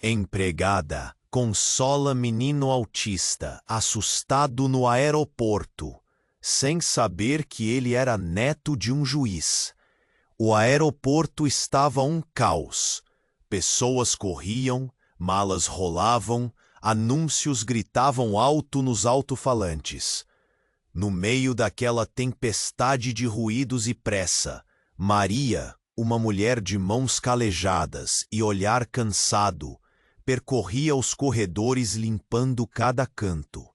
Empregada consola menino autista assustado no aeroporto, sem saber que ele era neto de um juiz. O aeroporto estava um caos. Pessoas corriam, malas rolavam, anúncios gritavam alto nos alto-falantes. No meio daquela tempestade de ruídos e pressa, Maria, uma mulher de mãos calejadas e olhar cansado, percorria os corredores limpando cada canto.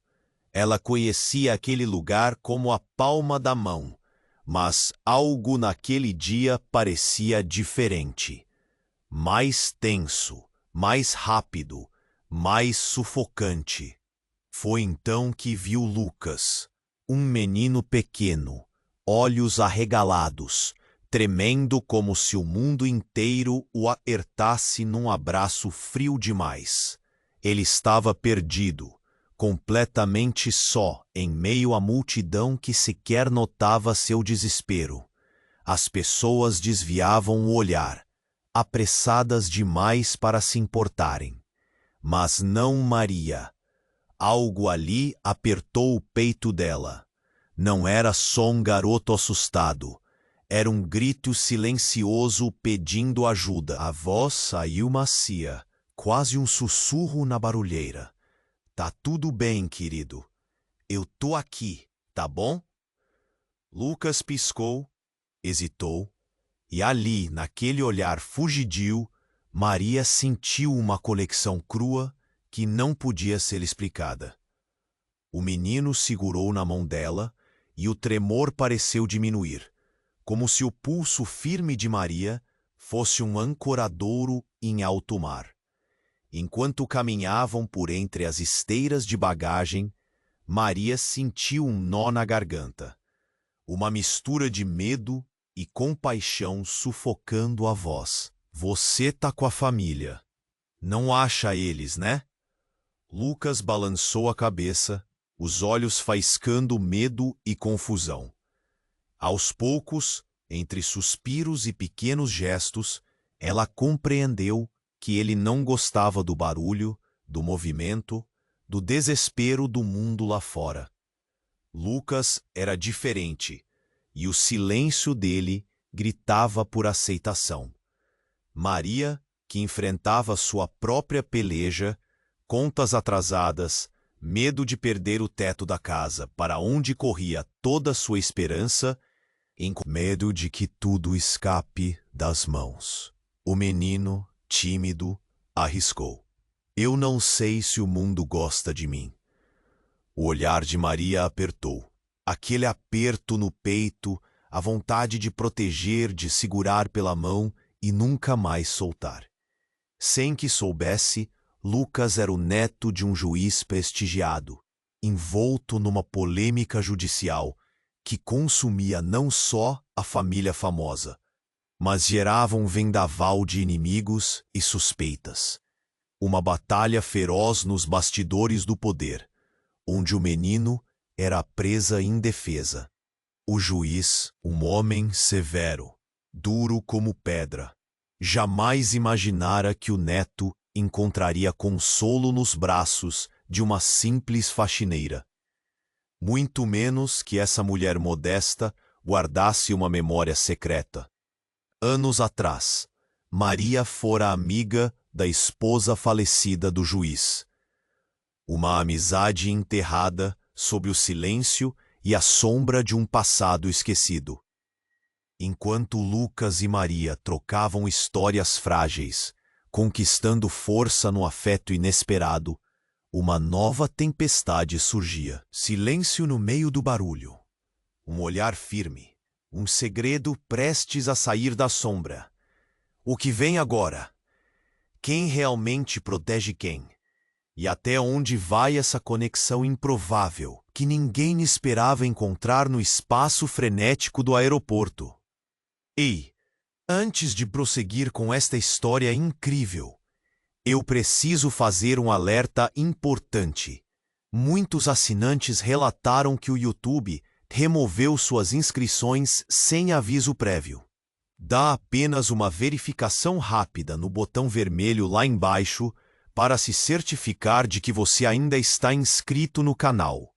Ela conhecia aquele lugar como a palma da mão, mas algo naquele dia parecia diferente. Mais tenso, mais rápido, mais sufocante. Foi então que viu Lucas, um menino pequeno, olhos arregalados, tremendo como se o mundo inteiro o apertasse num abraço frio demais. Ele estava perdido, completamente só, em meio à multidão que sequer notava seu desespero. As pessoas desviavam o olhar, apressadas demais para se importarem. Mas não Maria. Algo ali apertou o peito dela. Não era só um garoto assustado. Era um grito silencioso pedindo ajuda. A voz saiu macia, quase um sussurro na barulheira. Tá tudo bem, querido. Eu tô aqui, tá bom? Lucas piscou, hesitou, e ali, naquele olhar fugidio, Maria sentiu uma conexão crua que não podia ser explicada. O menino segurou na mão dela e o tremor pareceu diminuir, como se o pulso firme de Maria fosse um ancoradouro em alto mar. Enquanto caminhavam por entre as esteiras de bagagem, Maria sentiu um nó na garganta, uma mistura de medo e compaixão sufocando a voz. Você tá com a família. Não acha eles, né? Lucas balançou a cabeça, os olhos faiscando medo e confusão. Aos poucos, entre suspiros e pequenos gestos, ela compreendeu que ele não gostava do barulho, do movimento, do desespero do mundo lá fora. Lucas era diferente, e o silêncio dele gritava por aceitação. Maria, que enfrentava sua própria peleja, contas atrasadas, medo de perder o teto da casa para onde corria toda a sua esperança, medo de que tudo escape das mãos. O menino, tímido, arriscou. Eu não sei se o mundo gosta de mim. O olhar de Maria apertou. Aquele aperto no peito, a vontade de proteger, de segurar pela mão e nunca mais soltar. Sem que soubesse, Lucas era o neto de um juiz prestigiado, envolto numa polêmica judicial que consumia não só a família famosa, mas gerava um vendaval de inimigos e suspeitas. Uma batalha feroz nos bastidores do poder, onde o menino era a presa indefesa. O juiz, um homem severo, duro como pedra, jamais imaginara que o neto encontraria consolo nos braços de uma simples faxineira. Muito menos que essa mulher modesta guardasse uma memória secreta. Anos atrás, Maria fora amiga da esposa falecida do juiz. Uma amizade enterrada sob o silêncio e a sombra de um passado esquecido. Enquanto Lucas e Maria trocavam histórias frágeis, conquistando força no afeto inesperado, uma nova tempestade surgia. Silêncio no meio do barulho. Um olhar firme. Um segredo prestes a sair da sombra. O que vem agora? Quem realmente protege quem? E até onde vai essa conexão improvável que ninguém esperava encontrar no espaço frenético do aeroporto? Ei, antes de prosseguir com esta história incrível, eu preciso fazer um alerta importante. Muitos assinantes relataram que o YouTube removeu suas inscrições sem aviso prévio. Dá apenas uma verificação rápida no botão vermelho lá embaixo para se certificar de que você ainda está inscrito no canal.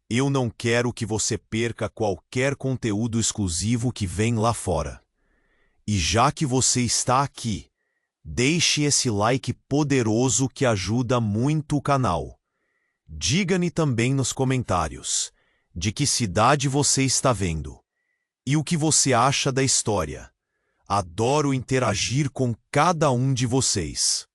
Eu não quero que você perca qualquer conteúdo exclusivo que vem lá fora. E já que você está aqui, deixe esse like poderoso que ajuda muito o canal. Diga-me também nos comentários de que cidade você está vendo e o que você acha da história. Adoro interagir com cada um de vocês.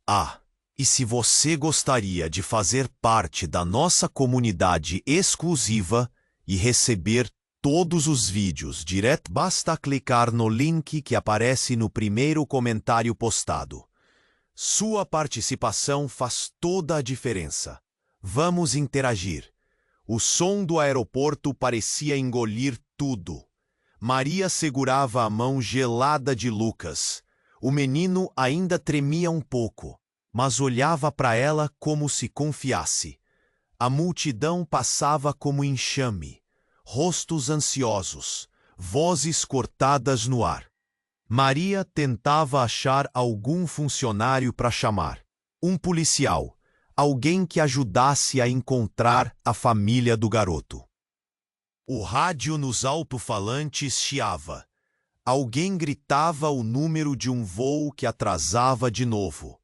Ah, e se você gostaria de fazer parte da nossa comunidade exclusiva e receber todos os vídeos direto, basta clicar no link que aparece no primeiro comentário postado. Sua participação faz toda a diferença. Vamos interagir. O som do aeroporto parecia engolir tudo. Maria segurava a mão gelada de Lucas. O menino ainda tremia um pouco, mas olhava para ela como se confiasse. A multidão passava como enxame, rostos ansiosos, vozes cortadas no ar. Maria tentava achar algum funcionário para chamar. Um policial, alguém que ajudasse a encontrar a família do garoto. O rádio nos alto-falantes chiava. Alguém gritava o número de um voo que atrasava de novo.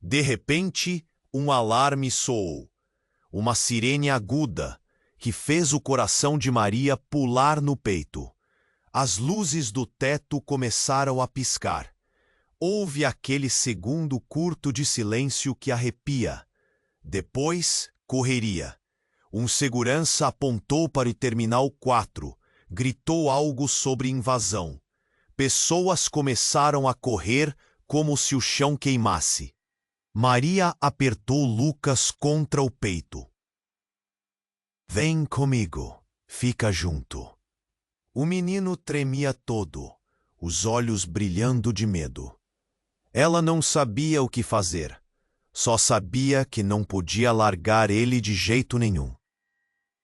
De repente, um alarme soou. Uma sirene aguda, que fez o coração de Maria pular no peito. As luzes do teto começaram a piscar. Houve aquele segundo curto de silêncio que arrepia. Depois, correria. Um segurança apontou para o Terminal 4, gritou algo sobre invasão. Pessoas começaram a correr como se o chão queimasse. Maria apertou Lucas contra o peito. Vem comigo, fica junto. O menino tremia todo, os olhos brilhando de medo. Ela não sabia o que fazer, só sabia que não podia largar ele de jeito nenhum.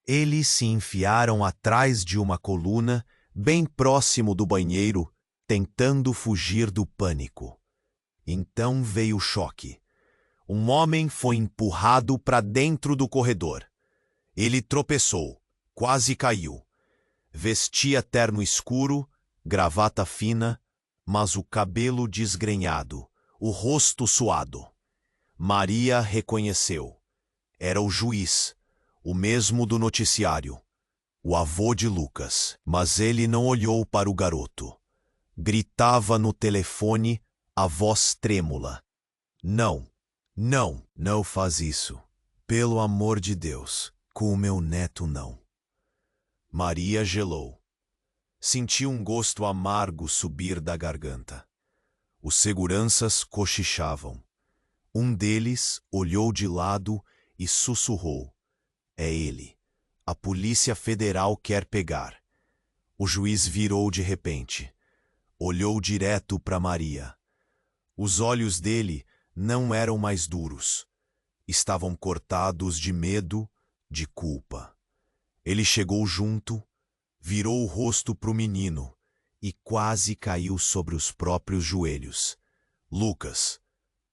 Eles se enfiaram atrás de uma coluna, bem próximo do banheiro, tentando fugir do pânico. Então veio o choque. Um homem foi empurrado para dentro do corredor. Ele tropeçou, quase caiu. Vestia terno escuro, gravata fina, mas o cabelo desgrenhado, o rosto suado. Maria reconheceu. Era o juiz, o mesmo do noticiário, o avô de Lucas. Mas ele não olhou para o garoto. Gritava no telefone, a voz trêmula. Não, não, não faz isso. Pelo amor de Deus, com o meu neto não. Maria gelou. Sentiu um gosto amargo subir da garganta. Os seguranças cochichavam. Um deles olhou de lado e sussurrou. É ele. A Polícia Federal quer pegar. O juiz virou de repente. Olhou direto para Maria. Os olhos dele não eram mais duros. Estavam cortados de medo, de culpa. Ele chegou junto, virou o rosto para o menino e quase caiu sobre os próprios joelhos. Lucas,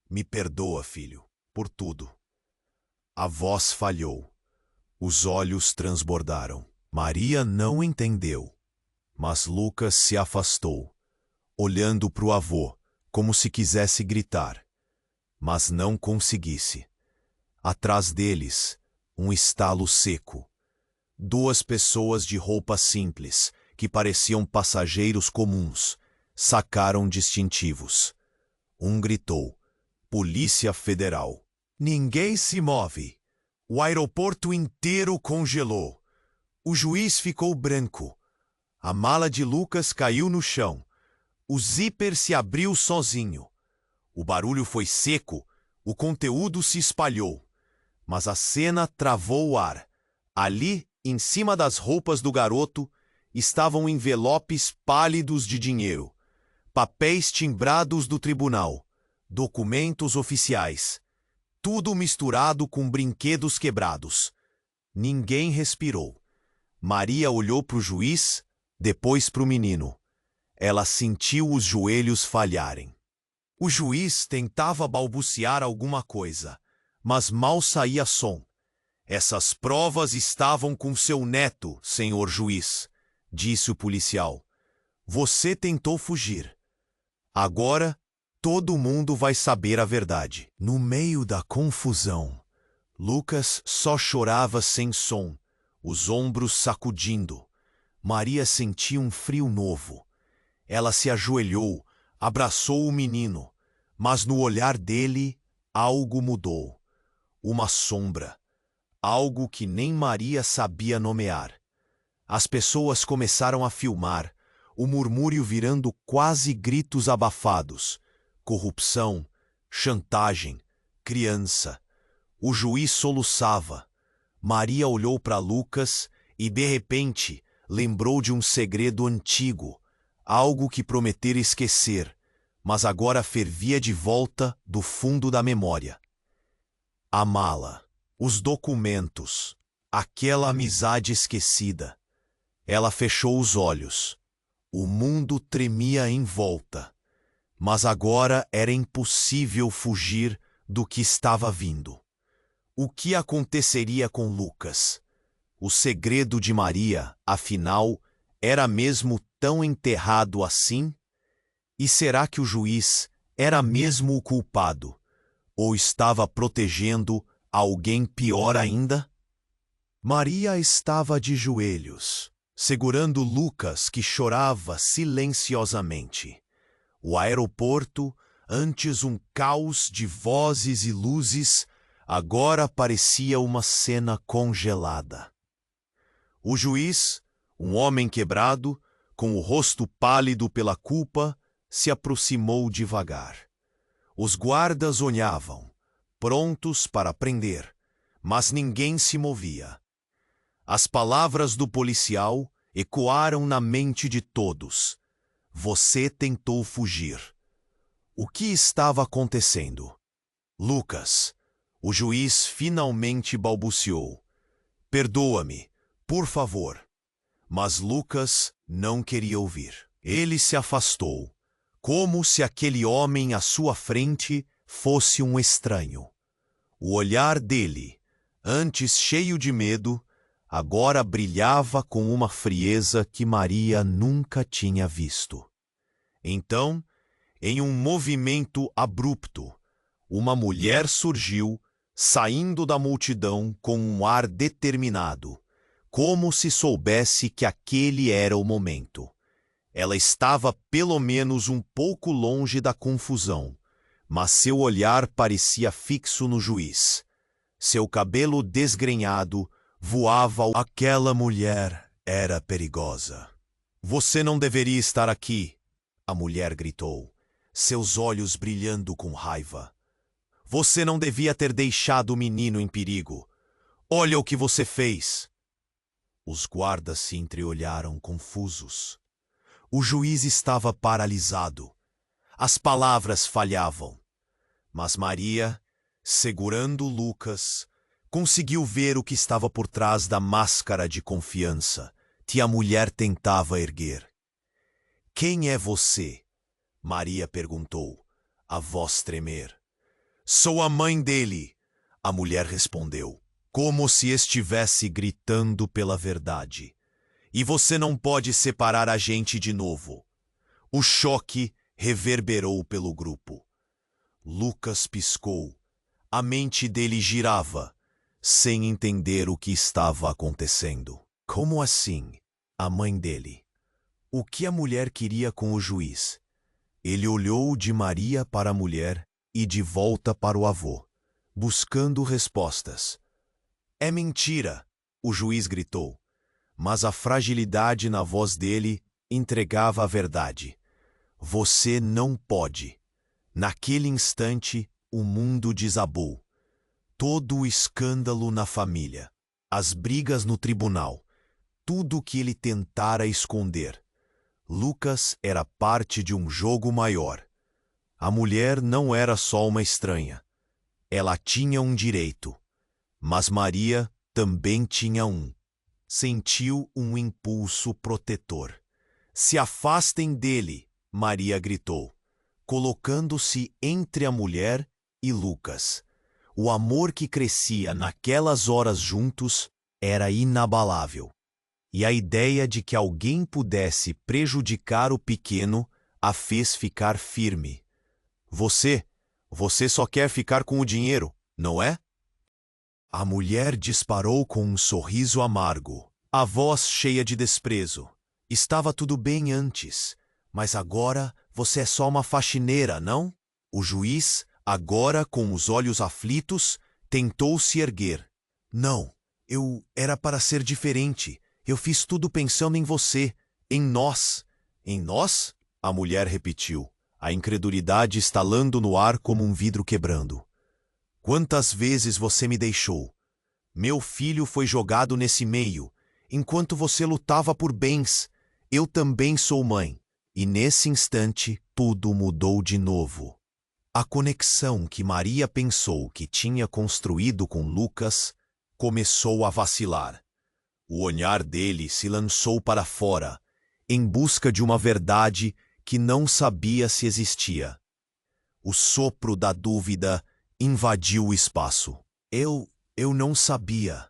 me perdoa, filho, por tudo. A voz falhou. Os olhos transbordaram. Maria não entendeu, mas Lucas se afastou, olhando para o avô, como se quisesse gritar, mas não conseguisse. Atrás deles, um estalo seco. Duas pessoas de roupa simples, que pareciam passageiros comuns, sacaram distintivos. Um gritou, Polícia Federal. Ninguém se move. O aeroporto inteiro congelou. O juiz ficou branco. A mala de Lucas caiu no chão. O zíper se abriu sozinho. O barulho foi seco, o conteúdo se espalhou. Mas a cena travou o ar. Ali, em cima das roupas do garoto, estavam envelopes pálidos de dinheiro, papéis timbrados do tribunal, documentos oficiais, tudo misturado com brinquedos quebrados. Ninguém respirou. Maria olhou para o juiz, depois para o menino. Ela sentiu os joelhos falharem. O juiz tentava balbuciar alguma coisa, mas mal saía som. Essas provas estavam com seu neto, senhor juiz, disse o policial. Você tentou fugir. Agora, todo mundo vai saber a verdade. No meio da confusão, Lucas só chorava sem som, os ombros sacudindo. Maria sentia um frio novo. Ela se ajoelhou, abraçou o menino, mas no olhar dele algo mudou. Uma sombra, algo que nem Maria sabia nomear. As pessoas começaram a filmar, o murmúrio virando quase gritos abafados. Corrupção, chantagem, criança. O juiz soluçava. Maria olhou para Lucas e, de repente, lembrou de um segredo antigo, algo que prometera esquecer, mas agora fervia de volta do fundo da memória. A mala, os documentos, aquela amizade esquecida. Ela fechou os olhos. O mundo tremia em volta, mas agora era impossível fugir do que estava vindo. O que aconteceria com Lucas? O segredo de Maria, afinal, era mesmo tão enterrado assim? E será que o juiz era mesmo o culpado? Ou estava protegendo alguém pior ainda? Maria estava de joelhos, segurando Lucas, que chorava silenciosamente. O aeroporto, antes um caos de vozes e luzes, agora parecia uma cena congelada. O juiz, um homem quebrado, com o rosto pálido pela culpa, se aproximou devagar. Os guardas olhavam, prontos para prender, mas ninguém se movia. As palavras do policial ecoaram na mente de todos. Você tentou fugir. O que estava acontecendo? Lucas, o juiz finalmente balbuciou. Perdoa-me, por favor. Mas Lucas não queria ouvir. Ele se afastou, como se aquele homem à sua frente fosse um estranho. O olhar dele, antes cheio de medo, agora brilhava com uma frieza que Maria nunca tinha visto. Então, em um movimento abrupto, uma mulher surgiu, saindo da multidão com um ar determinado, como se soubesse que aquele era o momento. Ela estava pelo menos um pouco longe da confusão, mas seu olhar parecia fixo no juiz. Seu cabelo desgrenhado voava. Aquela mulher era perigosa. Você não deveria estar aqui, a mulher gritou, seus olhos brilhando com raiva. Você não devia ter deixado o menino em perigo. Olha o que você fez. Os guardas se entreolharam confusos. O juiz estava paralisado. As palavras falhavam. Mas Maria, segurando Lucas, conseguiu ver o que estava por trás da máscara de confiança que a mulher tentava erguer. Quem é você? Maria perguntou, a voz tremer. Sou a mãe dele, a mulher respondeu, como se estivesse gritando pela verdade. E você não pode separar a gente de novo. O choque reverberou pelo grupo. Lucas piscou. A mente dele girava, sem entender o que estava acontecendo. Como assim, a mãe dele? O que a mulher queria com o juiz? Ele olhou de Maria para a mulher e de volta para o avô, buscando respostas. É mentira, o juiz gritou. Mas a fragilidade na voz dele entregava a verdade. Você não pode. Naquele instante, o mundo desabou. Todo o escândalo na família, as brigas no tribunal, tudo o que ele tentara esconder. Lucas era parte de um jogo maior. A mulher não era só uma estranha. Ela tinha um direito. Mas Maria também tinha um. Sentiu um impulso protetor. Se afastem dele, Maria gritou. colocando-se entre a mulher e Lucas. O amor que crescia naquelas horas juntos era inabalável. E a ideia de que alguém pudesse prejudicar o pequeno a fez ficar firme. Você só quer ficar com o dinheiro, não é? A mulher disparou com um sorriso amargo, a voz cheia de desprezo. Estava tudo bem antes, mas agora você é só uma faxineira, não? O juiz, agora com os olhos aflitos, tentou se erguer. Não, eu era para ser diferente. Eu fiz tudo pensando em você, em nós. Em nós? A mulher repetiu, a incredulidade estalando no ar como um vidro quebrando. Quantas vezes você me deixou? Meu filho foi jogado nesse meio. Enquanto você lutava por bens, eu também sou mãe. E nesse instante, tudo mudou de novo. A conexão que Maria pensou que tinha construído com Lucas começou a vacilar. O olhar dele se lançou para fora, em busca de uma verdade que não sabia se existia. O sopro da dúvida invadiu o espaço. Eu não sabia,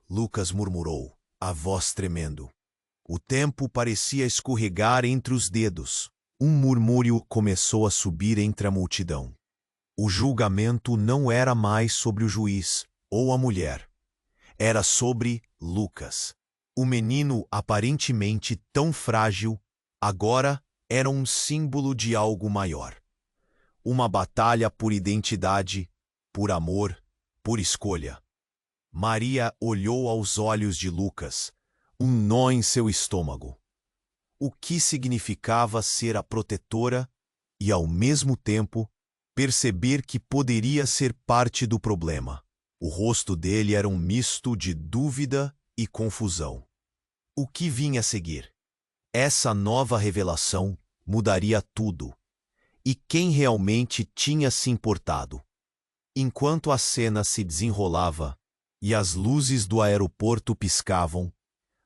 Lucas murmurou, a voz tremendo. O tempo parecia escorregar entre os dedos. Um murmúrio começou a subir entre a multidão. O julgamento não era mais sobre o juiz ou a mulher. Era sobre Lucas. O menino aparentemente tão frágil, agora era um símbolo de algo maior. Uma batalha por identidade, por amor, por escolha. Maria olhou aos olhos de Lucas, um nó em seu estômago. O que significava ser a protetora e, ao mesmo tempo, perceber que poderia ser parte do problema. O rosto dele era um misto de dúvida e confusão. O que vinha a seguir? Essa nova revelação mudaria tudo. E quem realmente tinha se importado? Enquanto a cena se desenrolava e as luzes do aeroporto piscavam,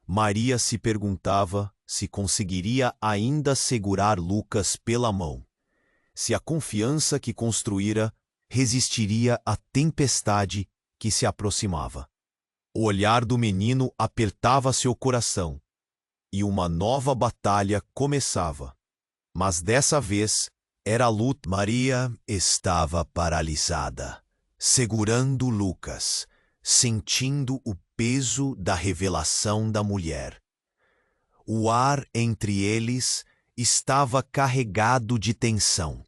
Maria se perguntava se conseguiria ainda segurar Lucas pela mão, se a confiança que construíra resistiria à tempestade que se aproximava. O olhar do menino apertava seu coração, e uma nova batalha começava. Mas dessa vez era a luta. Maria estava paralisada, segurando Lucas, sentindo o peso da revelação da mulher. O ar entre eles estava carregado de tensão.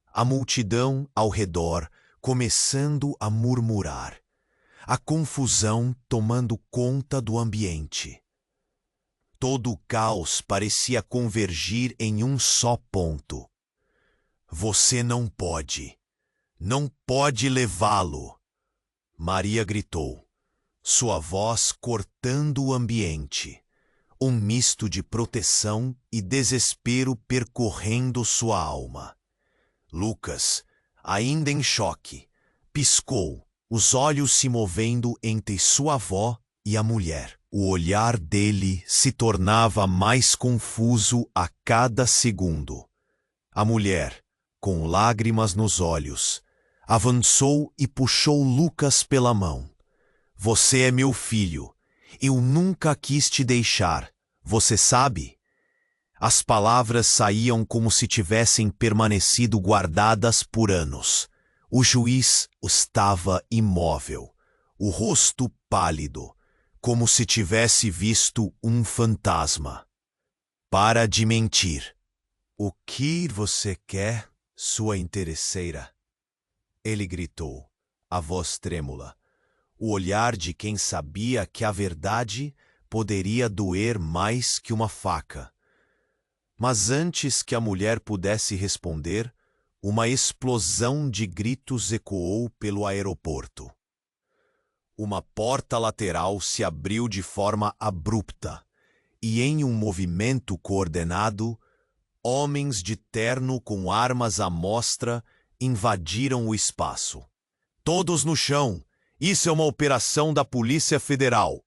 A multidão ao redor começando a murmurar. A confusão tomando conta do ambiente. Todo o caos parecia convergir em um só ponto. Você não pode levá-lo, Maria gritou, sua voz cortando o ambiente. Um misto de proteção e desespero percorrendo sua alma. Lucas, ainda em choque, piscou, os olhos se movendo entre sua avó e a mulher. O olhar dele se tornava mais confuso a cada segundo. A mulher, com lágrimas nos olhos, avançou e puxou Lucas pela mão. Você é meu filho. Eu nunca quis te deixar. Você sabe? As palavras saíam como se tivessem permanecido guardadas por anos. O juiz estava imóvel, o rosto pálido, como se tivesse visto um fantasma. Para de mentir. O que você quer, sua interesseira? Ele gritou, a voz trêmula, o olhar de quem sabia que a verdade poderia doer mais que uma faca. Mas antes que a mulher pudesse responder, uma explosão de gritos ecoou pelo aeroporto. Uma porta lateral se abriu de forma abrupta, e em um movimento coordenado, homens de terno com armas à mostra invadiram o espaço. Todos no chão! Isso é uma operação da Polícia Federal!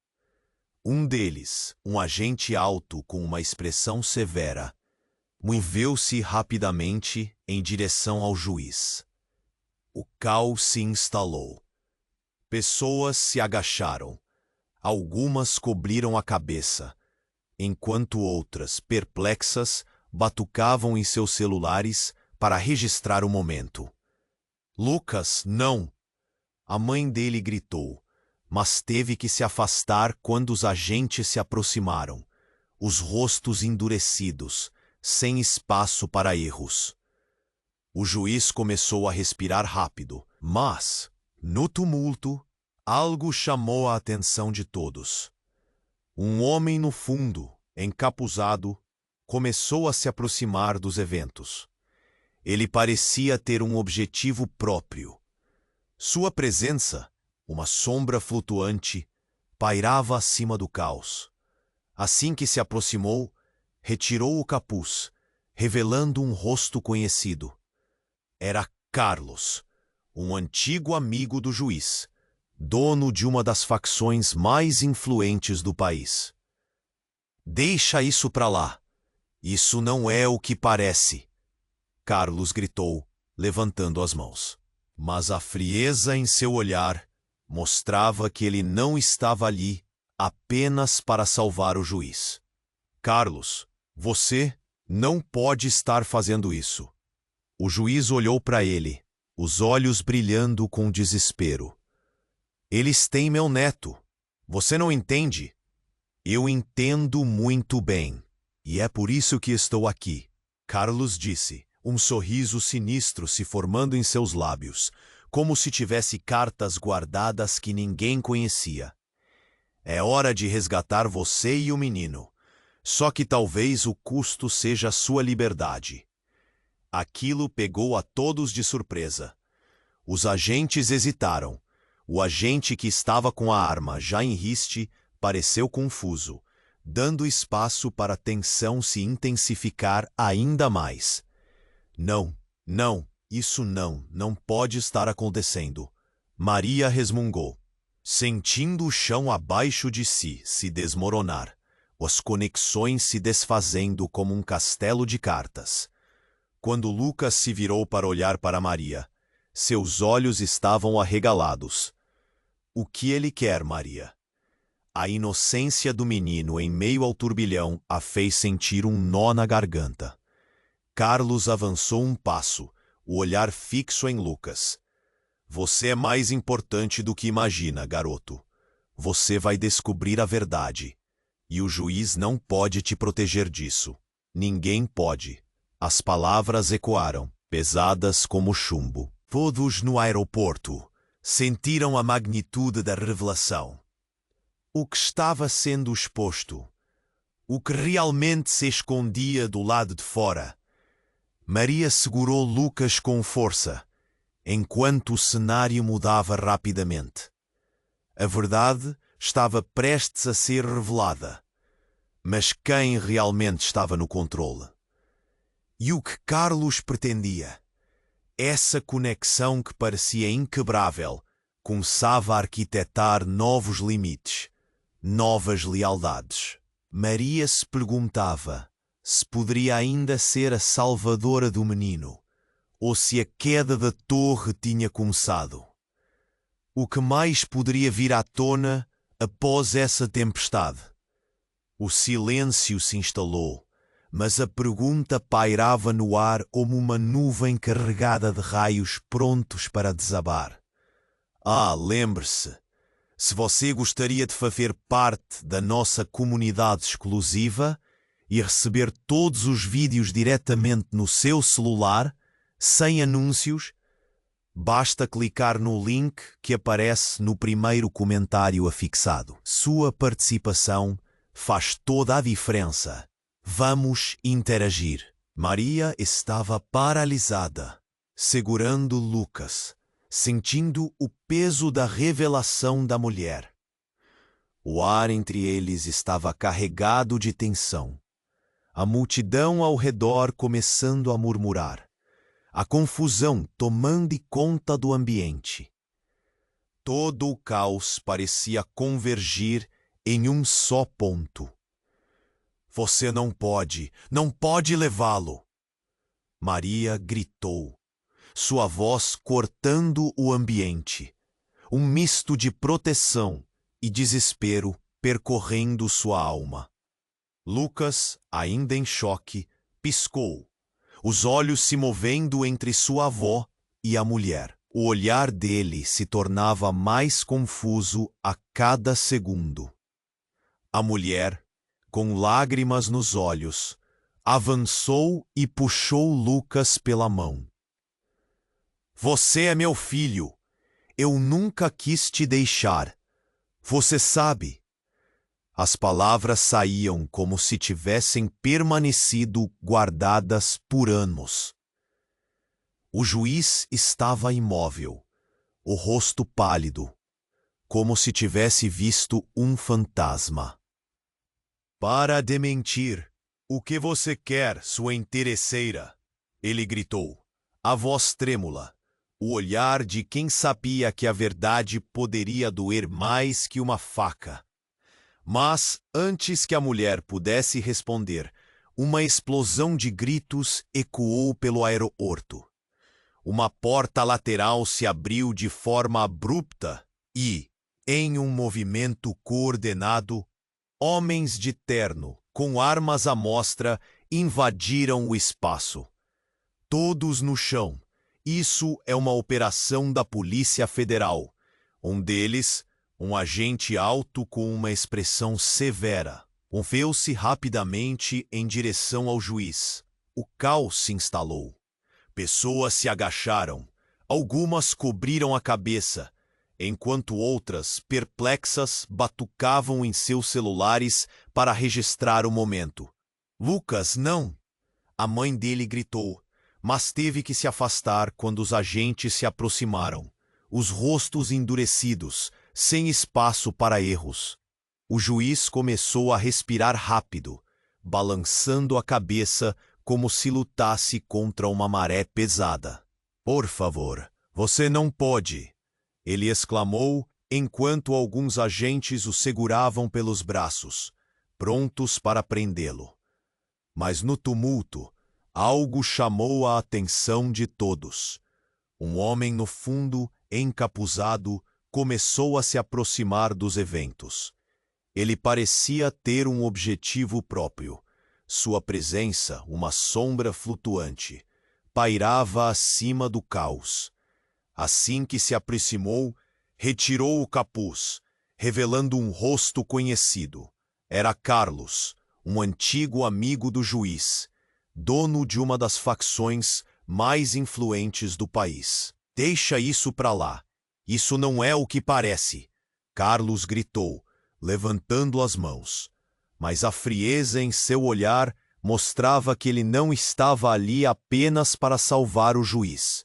Um deles, um agente alto com uma expressão severa, moveu-se rapidamente em direção ao juiz. O caos se instalou. Pessoas se agacharam. Algumas cobriram a cabeça, enquanto outras, perplexas, batucavam em seus celulares para registrar o momento. Lucas, não! A mãe dele gritou, mas teve que se afastar quando os agentes se aproximaram, os rostos endurecidos, sem espaço para erros. O juiz começou a respirar rápido, mas, no tumulto, algo chamou a atenção de todos. Um homem no fundo, encapuzado, começou a se aproximar dos eventos. Ele parecia ter um objetivo próprio. Sua presença, uma sombra flutuante, pairava acima do caos. Assim que se aproximou, retirou o capuz, revelando um rosto conhecido. Era Carlos, um antigo amigo do juiz, dono de uma das facções mais influentes do país. "Deixa isso pra lá. Isso não é o que parece", Carlos gritou, levantando as mãos. Mas a frieza em seu olhar mostrava que ele não estava ali apenas para salvar o juiz. "Carlos, você não pode estar fazendo isso." O juiz olhou para ele, os olhos brilhando com desespero. "Eles têm meu neto. Você não entende?" "Eu entendo muito bem. E é por isso que estou aqui", Carlos disse, um sorriso sinistro se formando em seus lábios, como se tivesse cartas guardadas que ninguém conhecia. "É hora de resgatar você e o menino. Só que talvez o custo seja sua liberdade." Aquilo pegou a todos de surpresa. Os agentes hesitaram. O agente que estava com a arma já em riste pareceu confuso, dando espaço para a tensão se intensificar ainda mais. Não, isso não pode estar acontecendo." Maria resmungou, sentindo o chão abaixo de si se desmoronar, as conexões se desfazendo como um castelo de cartas. Quando Lucas se virou para olhar para Maria, seus olhos estavam arregalados. "O que ele quer, Maria?" A inocência do menino em meio ao turbilhão a fez sentir um nó na garganta. Carlos avançou um passo, o olhar fixo em Lucas. "Você é mais importante do que imagina, garoto. Você vai descobrir a verdade. E o juiz não pode te proteger disso. Ninguém pode." As palavras ecoaram, pesadas como chumbo. Todos no aeroporto sentiram a magnitude da revelação. O que estava sendo exposto? O que realmente se escondia do lado de fora? Maria segurou Lucas com força, enquanto o cenário mudava rapidamente. A verdade estava prestes a ser revelada. Mas quem realmente estava no controle? E o que Carlos pretendia? Essa conexão que parecia inquebrável começava a arquitetar novos limites, novas lealdades. Maria se perguntava se poderia ainda ser a salvadora do menino, ou se a queda da torre tinha começado. O que mais poderia vir à tona após essa tempestade? O silêncio se instalou, mas a pergunta pairava no ar como uma nuvem carregada de raios prontos para desabar. Lembre-se, se você gostaria de fazer parte da nossa comunidade exclusiva e receber todos os vídeos diretamente no seu celular, sem anúncios, basta clicar no link que aparece no primeiro comentário afixado. Sua participação faz toda a diferença. Vamos interagir. Maria estava paralisada, segurando Lucas, sentindo o peso da revelação da mulher. O ar entre eles estava carregado de tensão. A multidão ao redor começando a murmurar. A confusão tomando conta do ambiente. Todo o caos parecia convergir em um só ponto. Você não pode levá-lo. Maria gritou, sua voz cortando o ambiente. Um misto de proteção e desespero percorrendo sua alma. Lucas, ainda em choque, piscou, os olhos se movendo entre sua avó e a mulher. O olhar dele se tornava mais confuso a cada segundo. A mulher, com lágrimas nos olhos, avançou e puxou Lucas pela mão. Você é meu filho. Eu nunca quis te deixar. Você sabe. As palavras saíam como se tivessem permanecido guardadas por anos. O juiz estava imóvel, o rosto pálido, como se tivesse visto um fantasma. Para de mentir. O que você quer, sua interesseira? Ele gritou, a voz trêmula, o olhar de quem sabia que a verdade poderia doer mais que uma faca. Mas, antes que a mulher pudesse responder, uma explosão de gritos ecoou pelo aeroporto. Uma porta lateral se abriu de forma abrupta e, em um movimento coordenado, homens de terno, com armas à mostra, invadiram o espaço. Todos no chão. Isso é uma operação da Polícia Federal. Um deles, um agente alto com uma expressão severa, moveu-se rapidamente em direção ao juiz. O caos se instalou. Pessoas se agacharam. Algumas cobriram a cabeça, enquanto outras, perplexas, batucavam em seus celulares para registrar o momento. Lucas, não! A mãe dele gritou, mas teve que se afastar quando os agentes se aproximaram, os rostos endurecidos, sem espaço para erros. O juiz começou a respirar rápido, balançando a cabeça como se lutasse contra uma maré pesada. Por favor, você não pode! Ele exclamou enquanto alguns agentes o seguravam pelos braços, prontos para prendê-lo. Mas no tumulto, algo chamou a atenção de todos. Um homem no fundo, encapuzado, começou a se aproximar dos eventos. Ele parecia ter um objetivo próprio. Sua presença, uma sombra flutuante, pairava acima do caos. Assim que se aproximou, retirou o capuz, revelando um rosto conhecido. Era Carlos, um antigo amigo do juiz, dono de uma das facções mais influentes do país. Deixa isso pra lá. Isso não é o que parece, Carlos gritou, levantando as mãos. Mas a frieza em seu olhar mostrava que ele não estava ali apenas para salvar o juiz.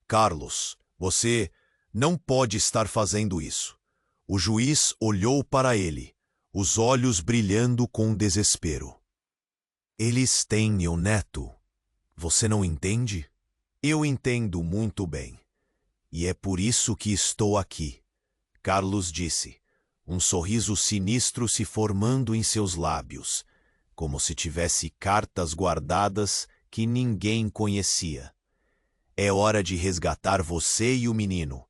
Carlos, você não pode estar fazendo isso. O juiz olhou para ele, os olhos brilhando com desespero. Eles têm meu neto. Você não entende? Eu entendo muito bem. E é por isso que estou aqui, Carlos disse, um sorriso sinistro se formando em seus lábios, como se tivesse cartas guardadas que ninguém conhecia. É hora de resgatar você e o menino.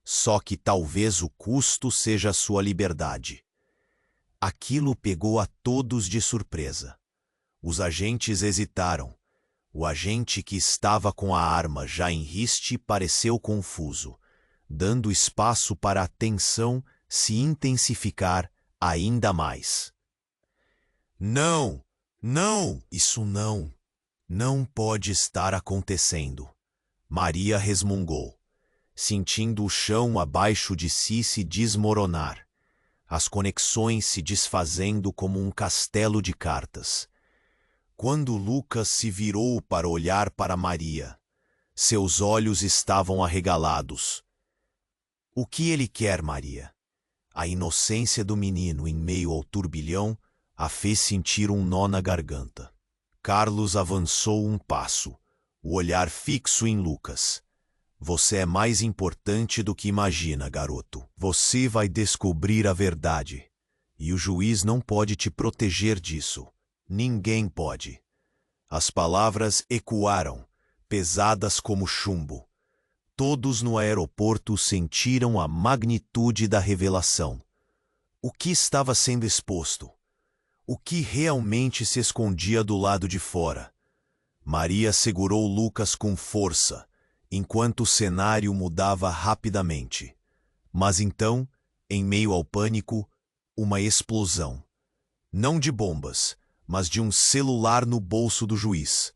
Só que talvez o custo seja a sua liberdade. Aquilo pegou a todos de surpresa. Os agentes hesitaram. O agente que estava com a arma já em riste pareceu confuso, dando espaço para a tensão se intensificar ainda mais. Não, não, isso não pode estar acontecendo. Maria resmungou, sentindo o chão abaixo de si se desmoronar, as conexões se desfazendo como um castelo de cartas. Quando Lucas se virou para olhar para Maria, seus olhos estavam arregalados. O que ele quer, Maria? A inocência do menino em meio ao turbilhão a fez sentir um nó na garganta. Carlos avançou um passo, o olhar fixo em Lucas. Você é mais importante do que imagina, garoto. Você vai descobrir a verdade. E o juiz não pode te proteger disso. Ninguém pode. As palavras ecoaram, pesadas como chumbo. Todos no aeroporto sentiram a magnitude da revelação. O que estava sendo exposto? O que realmente se escondia do lado de fora? Maria segurou Lucas com força, enquanto o cenário mudava rapidamente. Mas então, em meio ao pânico, uma explosão. Não de bombas, mas de um celular no bolso do juiz.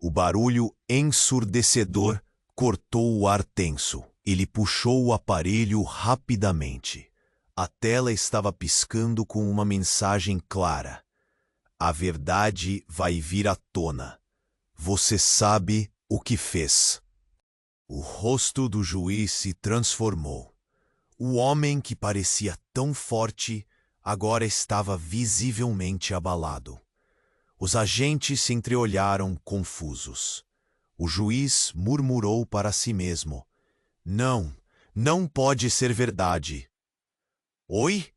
O barulho ensurdecedor cortou o ar tenso. Ele puxou o aparelho rapidamente. A tela estava piscando com uma mensagem clara. A verdade vai vir à tona. Você sabe o que fez. O rosto do juiz se transformou. O homem que parecia tão forte agora estava visivelmente abalado. Os agentes se entreolharam confusos. O juiz murmurou para si mesmo: Não, não pode ser verdade. Oi?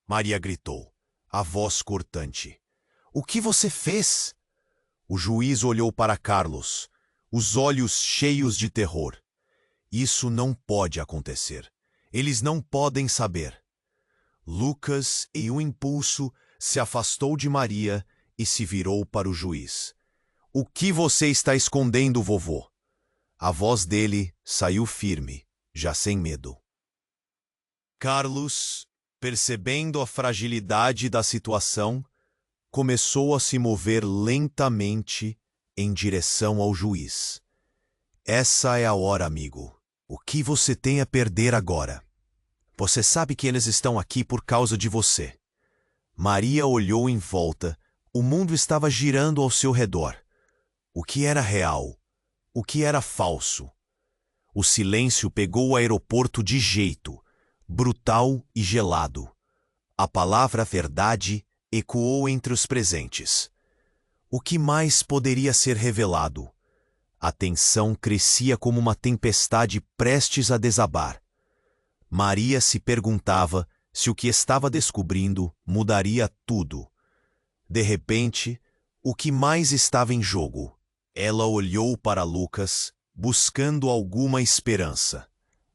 Maria gritou, a voz cortante. O que você fez? O juiz olhou para Carlos, os olhos cheios de terror. Isso não pode acontecer. Eles não podem saber. Lucas, em um impulso, se afastou de Maria e se virou para o juiz. O que você está escondendo, vovô? A voz dele saiu firme, já sem medo. Carlos, percebendo a fragilidade da situação, começou a se mover lentamente em direção ao juiz. Essa é a hora, amigo. O que você tem a perder agora? Você sabe que eles estão aqui por causa de você. Maria olhou em volta. O mundo estava girando ao seu redor. O que era real? O que era falso? O silêncio pegou o aeroporto de jeito, brutal e gelado. A palavra verdade ecoou entre os presentes. O que mais poderia ser revelado? A tensão crescia como uma tempestade prestes a desabar. Maria se perguntava se o que estava descobrindo mudaria tudo. De repente, o que mais estava em jogo? Ela olhou para Lucas, buscando alguma esperança.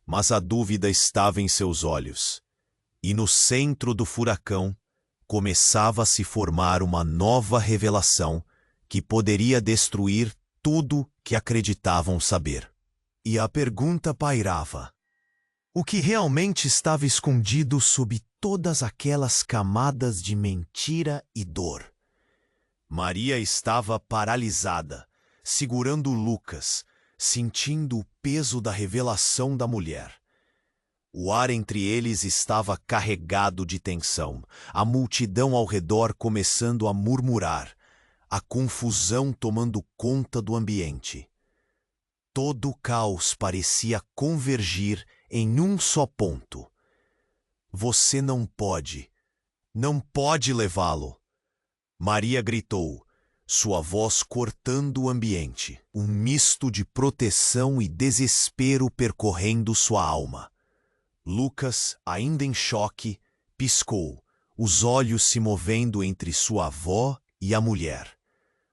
Mas a dúvida estava em seus olhos. E no centro do furacão, começava a se formar uma nova revelação que poderia destruir tudo que acreditavam saber. E a pergunta pairava: o que realmente estava escondido sob todas aquelas camadas de mentira e dor? Maria estava paralisada, segurando Lucas, sentindo o peso da revelação da mulher. O ar entre eles estava carregado de tensão, a multidão ao redor começando a murmurar, a confusão tomando conta do ambiente. Todo o caos parecia convergir em um só ponto. Você não pode levá-lo. Maria gritou, sua voz cortando o ambiente, um misto de proteção e desespero percorrendo sua alma. Lucas, ainda em choque, piscou, os olhos se movendo entre sua avó e a mulher.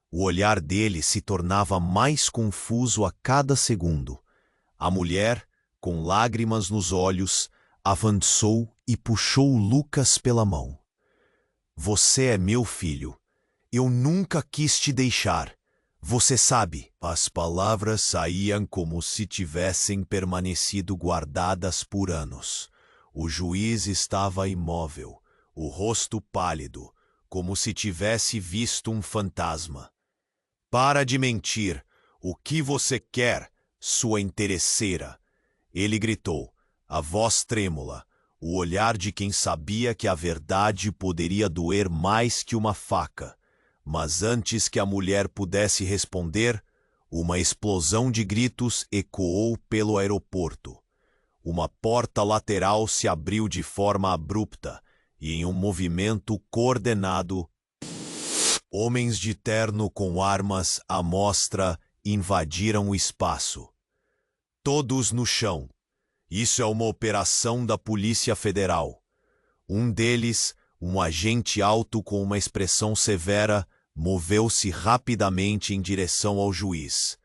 O olhar dele se tornava mais confuso a cada segundo. A mulher, com lágrimas nos olhos, avançou e puxou Lucas pela mão. Você é meu filho. Eu nunca quis te deixar. Você sabe. As palavras saíam como se tivessem permanecido guardadas por anos. O juiz estava imóvel, o rosto pálido, como se tivesse visto um fantasma. Para de mentir. O que você quer, sua interesseira? Ele gritou, a voz trêmula, o olhar de quem sabia que a verdade poderia doer mais que uma faca. Mas antes que a mulher pudesse responder, uma explosão de gritos ecoou pelo aeroporto. Uma porta lateral se abriu de forma abrupta e, em um movimento coordenado, homens de terno com armas à mostra invadiram o espaço. Todos no chão. Isso é uma operação da Polícia Federal. Um deles, um agente alto com uma expressão severa, moveu-se rapidamente em direção ao juiz.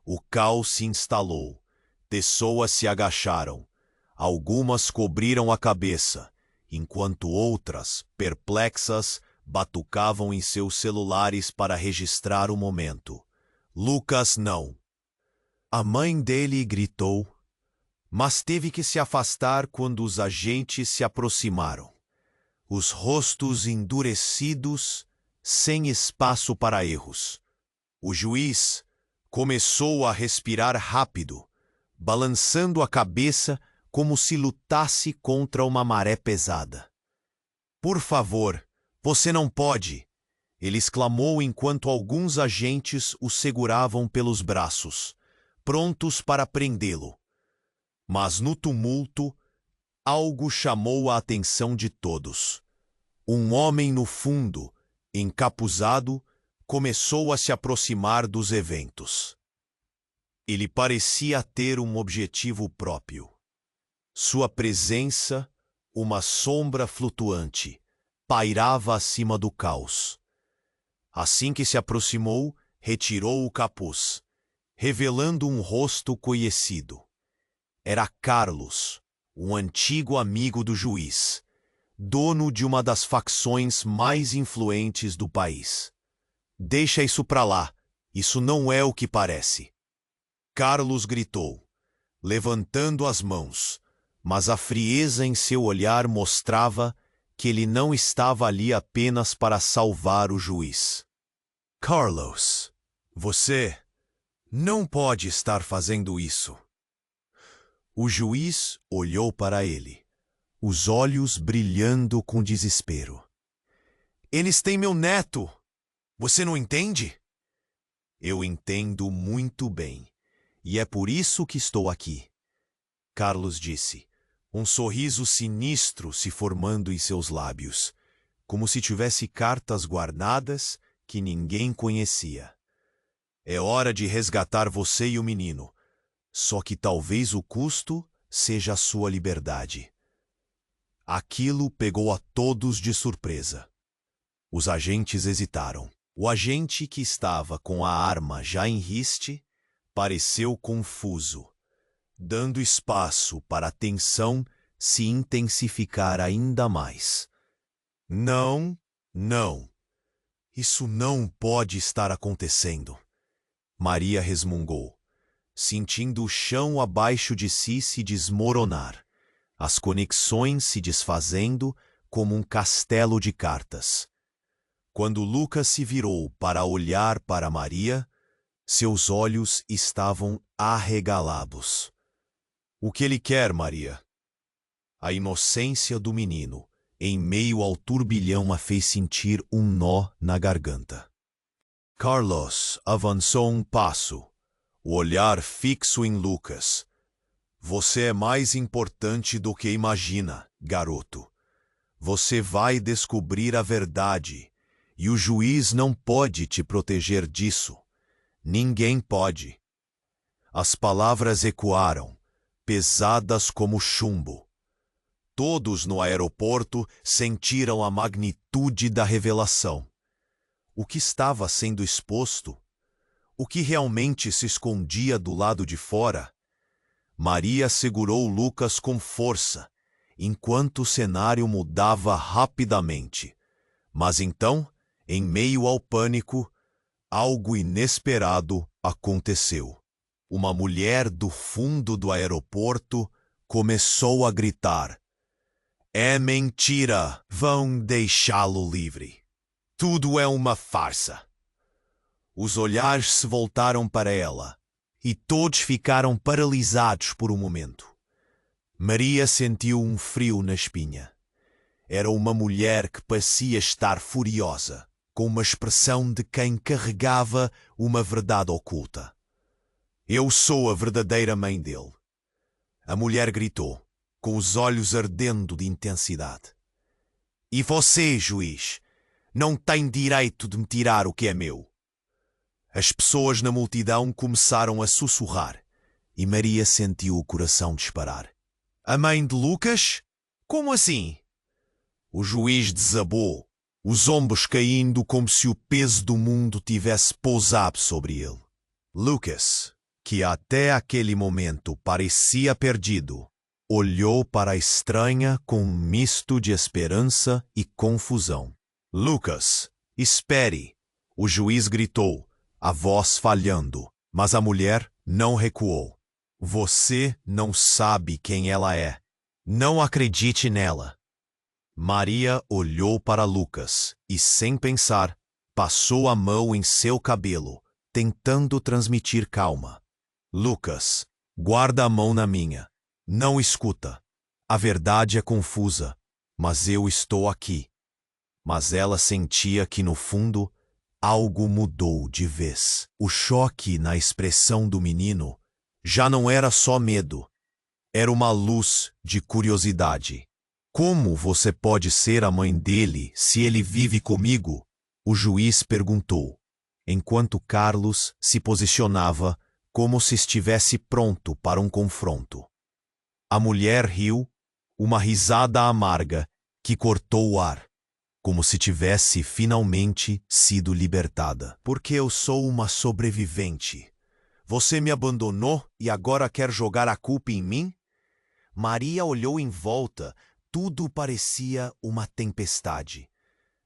O caos se instalou. Pessoas se agacharam. Algumas cobriram a cabeça, enquanto outras, perplexas, batucavam em seus celulares para registrar o momento. Lucas não. A mãe dele gritou, mas teve que se afastar quando os agentes se aproximaram. Os rostos endurecidos, sem espaço para erros. O juiz começou a respirar rápido, balançando a cabeça como se lutasse contra uma maré pesada. "Por favor, você não pode!" ele exclamou enquanto alguns agentes o seguravam pelos braços, prontos para prendê-lo. Mas no tumulto, algo chamou a atenção de todos. Um homem no fundo, encapuzado, começou a se aproximar dos eventos. Ele parecia ter um objetivo próprio. Sua presença, uma sombra flutuante, pairava acima do caos. Assim que se aproximou, retirou o capuz, revelando um rosto conhecido. Era Carlos, um antigo amigo do juiz, dono de uma das facções mais influentes do país. "Deixa isso pra lá, isso não é o que parece." Carlos gritou, levantando as mãos, mas a frieza em seu olhar mostrava que ele não estava ali apenas para salvar o juiz. "Carlos, você não pode estar fazendo isso." O juiz olhou para ele, os olhos brilhando com desespero. "Eles têm meu neto! Você não entende?" "Eu entendo muito bem, e é por isso que estou aqui," Carlos disse, um sorriso sinistro se formando em seus lábios, como se tivesse cartas guardadas que ninguém conhecia. "É hora de resgatar você e o menino, só que talvez o custo seja a sua liberdade." Aquilo pegou a todos de surpresa. Os agentes hesitaram. O agente que estava com a arma já em riste pareceu confuso, dando espaço para a tensão se intensificar ainda mais. Não. Isso não pode estar acontecendo." Maria resmungou, sentindo o chão abaixo de si se desmoronar, as conexões se desfazendo como um castelo de cartas. Quando Lucas se virou para olhar para Maria, seus olhos estavam arregalados. "O que ele quer, Maria?" A inocência do menino, em meio ao turbilhão, a fez sentir um nó na garganta. Carlos avançou um passo, o olhar fixo em Lucas. "Você é mais importante do que imagina, garoto. Você vai descobrir a verdade, e o juiz não pode te proteger disso. Ninguém pode." As palavras ecoaram, pesadas como chumbo. Todos no aeroporto sentiram a magnitude da revelação. O que estava sendo exposto? O que realmente se escondia do lado de fora? Maria segurou Lucas com força, enquanto o cenário mudava rapidamente. Mas então, em meio ao pânico, algo inesperado aconteceu. Uma mulher do fundo do aeroporto começou a gritar: "É mentira! Vão deixá-lo livre! Tudo é uma farsa!" Os olhares se voltaram para ela, e todos ficaram paralisados por um momento. Maria sentiu um frio na espinha. Era uma mulher que parecia estar furiosa, com uma expressão de quem carregava uma verdade oculta. "Eu sou a verdadeira mãe dele." A mulher gritou, com os olhos ardendo de intensidade. "E você, juiz, não tem direito de me tirar o que é meu." As pessoas na multidão começaram a sussurrar, e Maria sentiu o coração disparar. "A mãe de Lucas? Como assim?" O juiz desabou, os ombros caindo como se o peso do mundo tivesse pousado sobre ele. "Lucas, que até aquele momento parecia perdido, olhou para a estranha com um misto de esperança e confusão. Lucas, espere! O juiz gritou, a voz falhando, mas a mulher não recuou. Você não sabe quem ela é. Não acredite nela. Maria olhou para Lucas e, sem pensar, passou a mão em seu cabelo, tentando transmitir calma. Lucas, guarda a mão na minha. Não escuta. A verdade é confusa, mas eu estou aqui. Mas ela sentia que, no fundo, algo mudou de vez. O choque na expressão do menino já não era só medo. Era uma luz de curiosidade. Como você pode ser a mãe dele se ele vive comigo? O juiz perguntou, enquanto Carlos se posicionava como se estivesse pronto para um confronto. A mulher riu, uma risada amarga que cortou o ar, como se tivesse finalmente sido libertada. Porque eu sou uma sobrevivente. Você me abandonou e agora quer jogar a culpa em mim? Maria olhou em volta, tudo parecia uma tempestade.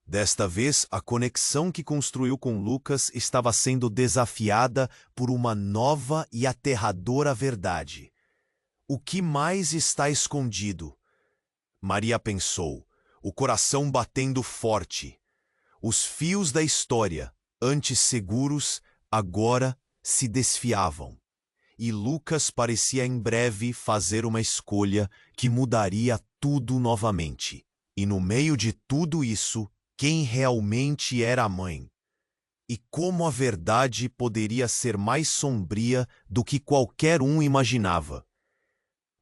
Desta vez, a conexão que construiu com Lucas estava sendo desafiada por uma nova e aterradora verdade. O que mais está escondido? Maria pensou, o coração batendo forte. Os fios da história, antes seguros, agora se desfiavam. E Lucas parecia em breve fazer uma escolha que mudaria tudo novamente. E no meio de tudo isso, quem realmente era a mãe? E como a verdade poderia ser mais sombria do que qualquer um imaginava?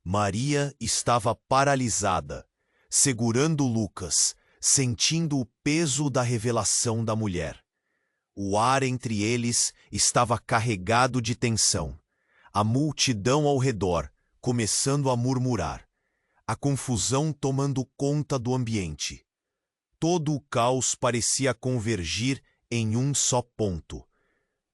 Maria estava paralisada, segurando Lucas, sentindo o peso da revelação da mulher. O ar entre eles estava carregado de tensão. A multidão ao redor, começando a murmurar. A confusão tomando conta do ambiente. Todo o caos parecia convergir em um só ponto.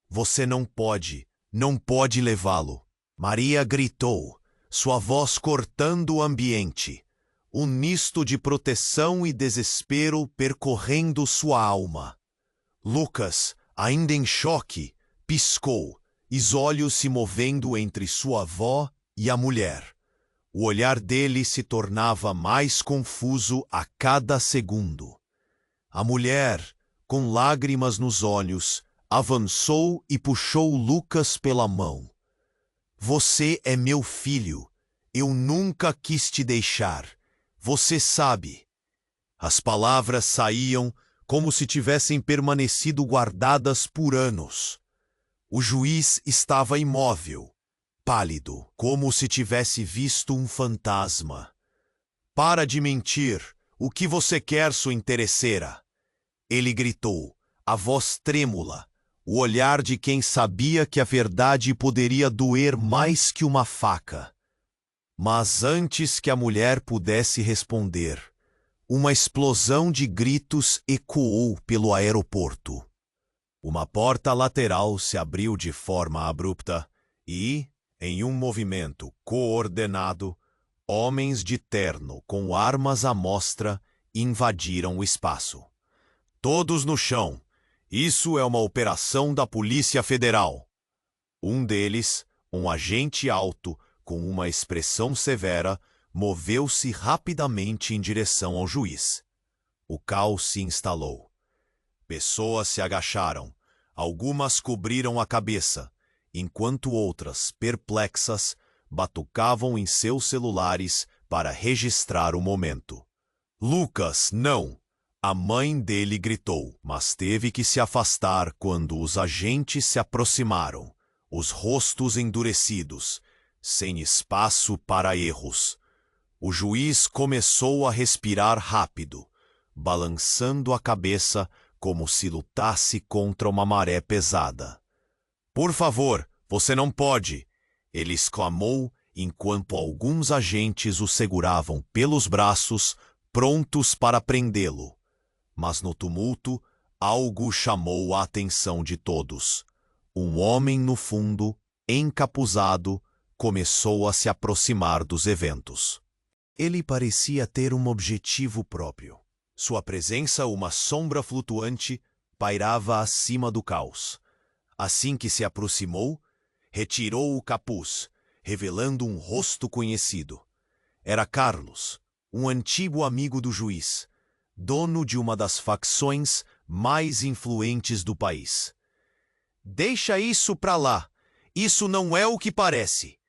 Você não pode levá-lo. Maria gritou, sua voz cortando o ambiente. Um misto de proteção e desespero percorrendo sua alma. Lucas, ainda em choque, piscou, os olhos se movendo entre sua avó e a mulher. O olhar dele se tornava mais confuso a cada segundo. A mulher, com lágrimas nos olhos, avançou e puxou Lucas pela mão. Você é meu filho. Eu nunca quis te deixar. Você sabe. As palavras saíam como se tivessem permanecido guardadas por anos. O juiz estava imóvel, pálido, como se tivesse visto um fantasma. Para de mentir. O que você quer, sua interesseira? Ele gritou, a voz trêmula, o olhar de quem sabia que a verdade poderia doer mais que uma faca. Mas antes que a mulher pudesse responder, uma explosão de gritos ecoou pelo aeroporto. Uma porta lateral se abriu de forma abrupta e, em um movimento coordenado, homens de terno com armas à mostra invadiram o espaço. Todos no chão. Isso é uma operação da Polícia Federal. Um deles, um agente alto, com uma expressão severa, moveu-se rapidamente em direção ao juiz. O caos se instalou. Pessoas se agacharam. Algumas cobriram a cabeça, enquanto outras, perplexas, batucavam em seus celulares para registrar o momento. Lucas, não! A mãe dele gritou, mas teve que se afastar quando os agentes se aproximaram, os rostos endurecidos, sem espaço para erros. O juiz começou a respirar rápido, balançando a cabeça como se lutasse contra uma maré pesada. Por favor, você não pode! Ele exclamou enquanto alguns agentes o seguravam pelos braços, prontos para prendê-lo. Mas no tumulto, algo chamou a atenção de todos. Um homem no fundo, encapuzado, começou a se aproximar dos eventos. Ele parecia ter um objetivo próprio. Sua presença, uma sombra flutuante, pairava acima do caos. Assim que se aproximou, retirou o capuz, revelando um rosto conhecido. Era Carlos, um antigo amigo do juiz, dono de uma das facções mais influentes do país. "Deixa isso pra lá! Isso não é o que parece!"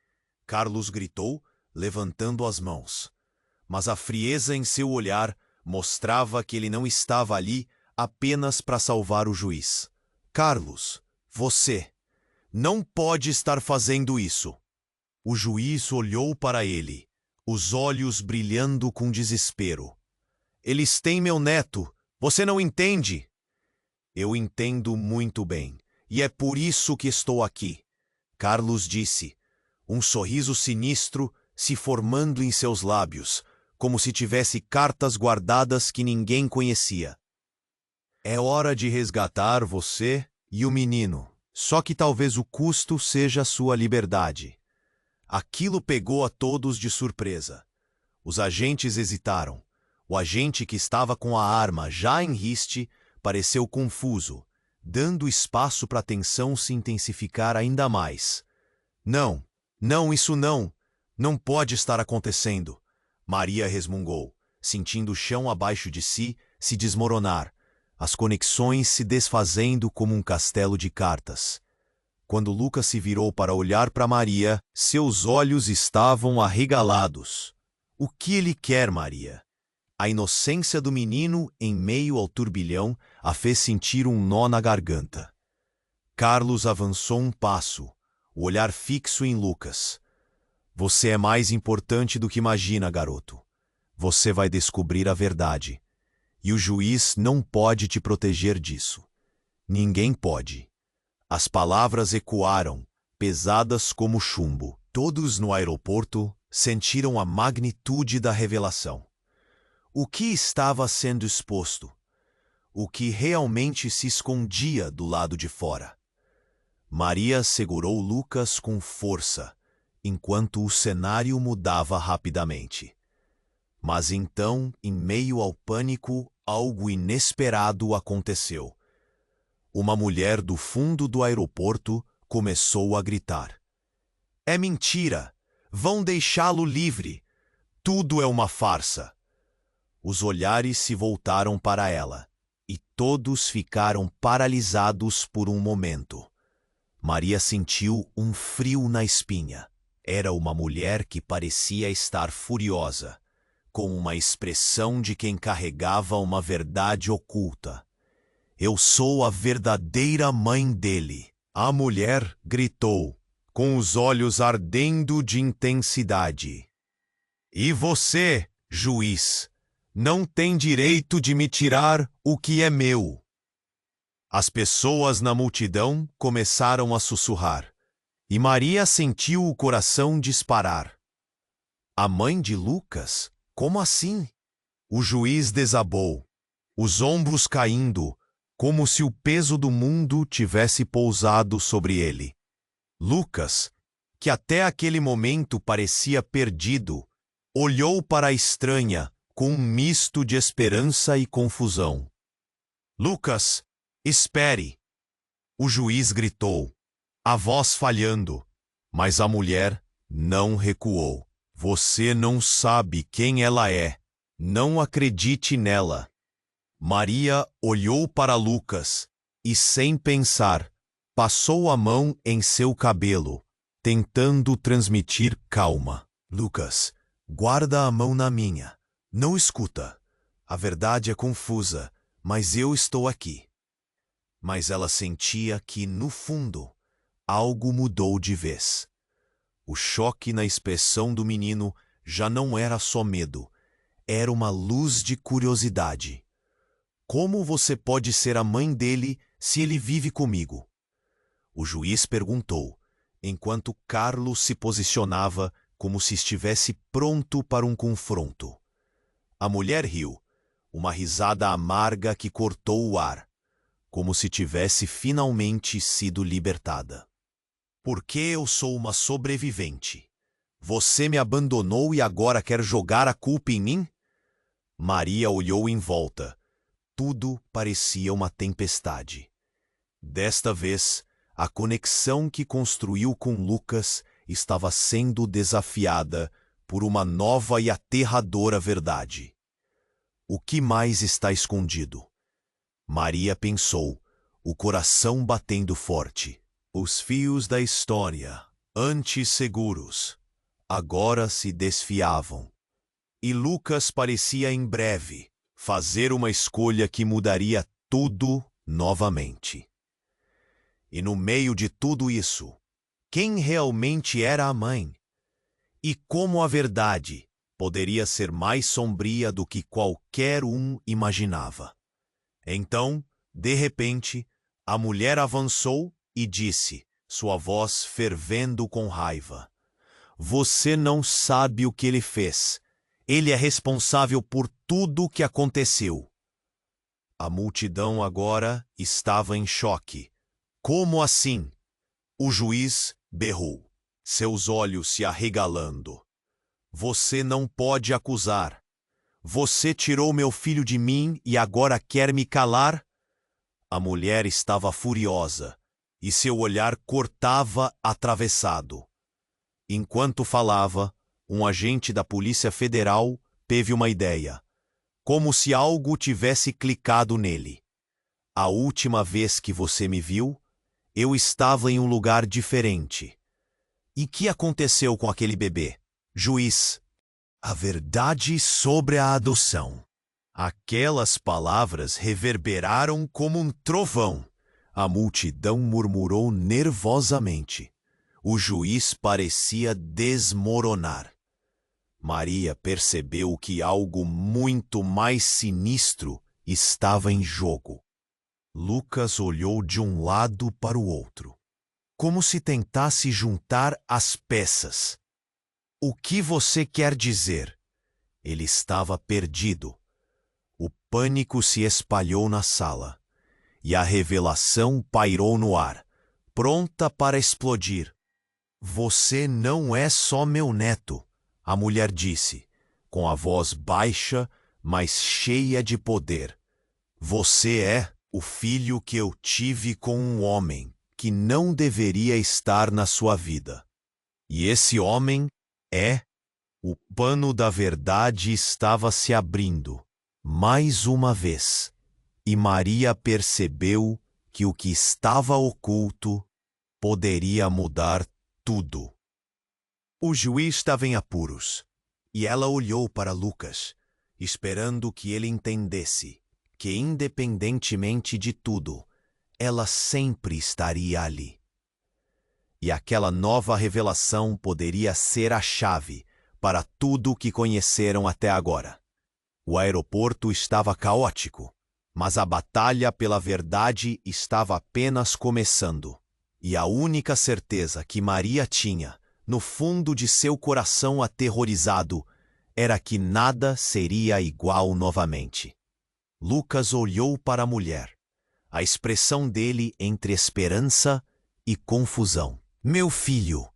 Carlos gritou, levantando as mãos. Mas a frieza em seu olhar mostrava que ele não estava ali apenas para salvar o juiz. "Carlos, você não pode estar fazendo isso." O juiz olhou para ele, os olhos brilhando com desespero. "Eles têm meu neto, você não entende?" "Eu entendo muito bem, e é por isso que estou aqui," Carlos disse, um sorriso sinistro se formando em seus lábios, como se tivesse cartas guardadas que ninguém conhecia. "É hora de resgatar você e o menino, só que talvez o custo seja sua liberdade." Aquilo pegou a todos de surpresa. Os agentes hesitaram. O agente que estava com a arma já em riste pareceu confuso, dando espaço para a tensão se intensificar ainda mais. Não, isso não pode estar acontecendo." Maria resmungou, sentindo o chão abaixo de si se desmoronar, as conexões se desfazendo como um castelo de cartas. Quando Lucas se virou para olhar para Maria, seus olhos estavam arregalados. "O que ele quer, Maria?" A inocência do menino, em meio ao turbilhão, a fez sentir um nó na garganta. Carlos avançou um passo, o olhar fixo em Lucas. "Você é mais importante do que imagina, garoto. Você vai descobrir a verdade. E o juiz não pode te proteger disso. Ninguém pode." As palavras ecoaram, pesadas como chumbo. Todos no aeroporto sentiram a magnitude da revelação. O que estava sendo exposto? O que realmente se escondia do lado de fora? Maria segurou Lucas com força, enquanto o cenário mudava rapidamente. Mas então, em meio ao pânico, algo inesperado aconteceu. Uma mulher do fundo do aeroporto começou a gritar. "É mentira! Vão deixá-lo livre! Tudo é uma farsa!" Os olhares se voltaram para ela, e todos ficaram paralisados por um momento. Maria sentiu um frio na espinha. Era uma mulher que parecia estar furiosa, com uma expressão de quem carregava uma verdade oculta. "Eu sou a verdadeira mãe dele," a mulher gritou, com os olhos ardendo de intensidade. "E você, juiz, não tem direito de me tirar o que é meu." As pessoas na multidão começaram a sussurrar, e Maria sentiu o coração disparar. "A mãe de Lucas? Como assim?" O juiz desabou, os ombros caindo, como se o peso do mundo tivesse pousado sobre ele. Lucas, que até aquele momento parecia perdido, olhou para a estranha com um misto de esperança e confusão. "Lucas, espere!" O juiz gritou, a voz falhando, mas a mulher não recuou. "Você não sabe quem ela é. Não acredite nela." Maria olhou para Lucas e, sem pensar, passou a mão em seu cabelo, tentando transmitir calma. "Lucas, guarda a mão na minha. Não escuta. A verdade é confusa, mas eu estou aqui." Mas ela sentia que, no fundo, algo mudou de vez. O choque na expressão do menino já não era só medo, era uma luz de curiosidade. "Como você pode ser a mãe dele se ele vive comigo?" O juiz perguntou, enquanto Carlos se posicionava como se estivesse pronto para um confronto. A mulher riu, uma risada amarga que cortou o ar, como se tivesse finalmente sido libertada. Porque eu sou uma sobrevivente. Você me abandonou e agora quer jogar a culpa em mim? Maria olhou em volta. Tudo parecia uma tempestade. Desta vez, a conexão que construiu com Lucas estava sendo desafiada por uma nova e aterradora verdade. O que mais está escondido? Maria pensou, o coração batendo forte. Os fios da história, antes seguros, agora se desfiavam. E Lucas parecia em breve fazer uma escolha que mudaria tudo novamente. E no meio de tudo isso, quem realmente era a mãe? E como a verdade poderia ser mais sombria do que qualquer um imaginava? Então, de repente, a mulher avançou e disse, sua voz fervendo com raiva: Você não sabe o que ele fez. Ele é responsável por tudo o que aconteceu. A multidão agora estava em choque. Como assim? O juiz berrou, seus olhos se arregalando. Você não pode acusar. Você tirou meu filho de mim e agora quer me calar? A mulher estava furiosa e seu olhar cortava atravessado. Enquanto falava, um agente da Polícia Federal teve uma ideia, como se algo tivesse clicado nele. A última vez que você me viu, eu estava em um lugar diferente. E que aconteceu com aquele bebê? Juiz, a verdade sobre a adoção. Aquelas palavras reverberaram como um trovão. A multidão murmurou nervosamente. O juiz parecia desmoronar. Maria percebeu que algo muito mais sinistro estava em jogo. Lucas olhou de um lado para o outro, como se tentasse juntar as peças. O que você quer dizer? Ele estava perdido. O pânico se espalhou na sala, e a revelação pairou no ar, pronta para explodir. Você não é só meu neto, a mulher disse, com a voz baixa, mas cheia de poder. Você é o filho que eu tive com um homem que não deveria estar na sua vida. E esse homem é... O pano da verdade estava se abrindo, mais uma vez, e Maria percebeu que o que estava oculto poderia mudar tudo. O juiz estava em apuros, e ela olhou para Lucas, esperando que ele entendesse que, independentemente de tudo, ela sempre estaria ali. E aquela nova revelação poderia ser a chave para tudo o que conheceram até agora. O aeroporto estava caótico, mas a batalha pela verdade estava apenas começando. E a única certeza que Maria tinha, no fundo de seu coração aterrorizado, era que nada seria igual novamente. Lucas olhou para a mulher, a expressão dele entre esperança e confusão. Meu filho!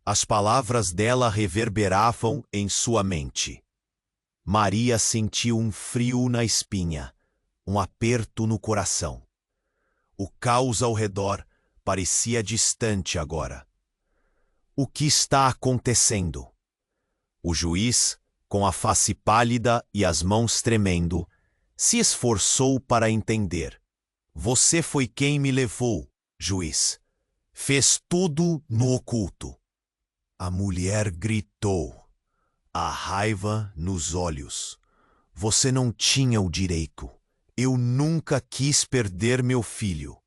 As palavras dela reverberavam em sua mente. Maria sentiu um frio na espinha, um aperto no coração. O caos ao redor parecia distante agora. O que está acontecendo? O juiz, com a face pálida e as mãos tremendo, se esforçou para entender. Você foi quem me levou, juiz. Fez tudo no oculto. A mulher gritou, a raiva nos olhos. Você não tinha o direito. Eu nunca quis perder meu filho.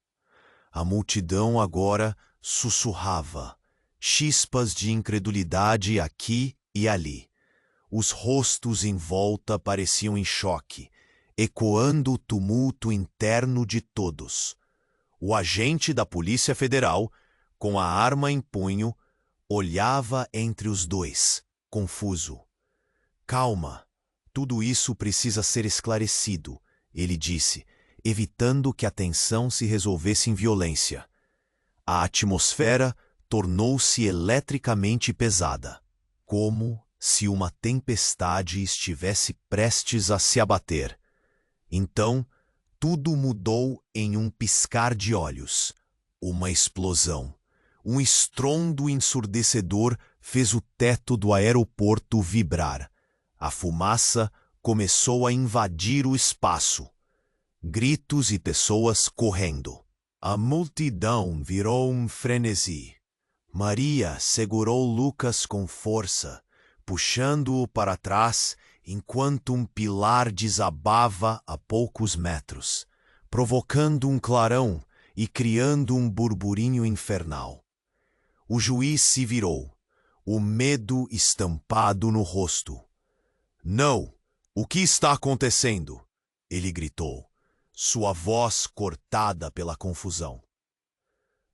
A multidão agora sussurrava, chispas de incredulidade aqui e ali. Os rostos em volta pareciam em choque, ecoando o tumulto interno de todos. O agente da Polícia Federal, com a arma em punho, olhava entre os dois, confuso. Calma, tudo isso precisa ser esclarecido, ele disse, evitando que a tensão se resolvesse em violência. A atmosfera tornou-se eletricamente pesada, como se uma tempestade estivesse prestes a se abater. Então, tudo mudou em um piscar de olhos. Uma explosão, um estrondo ensurdecedor fez o teto do aeroporto vibrar. A fumaça começou a invadir o espaço. Gritos e pessoas correndo. A multidão virou um frenesi. Maria segurou Lucas com força, puxando-o para trás enquanto um pilar desabava a poucos metros, provocando um clarão e criando um burburinho infernal. O juiz se virou, o medo estampado no rosto. "Não! O que está acontecendo?" ele gritou, sua voz cortada pela confusão.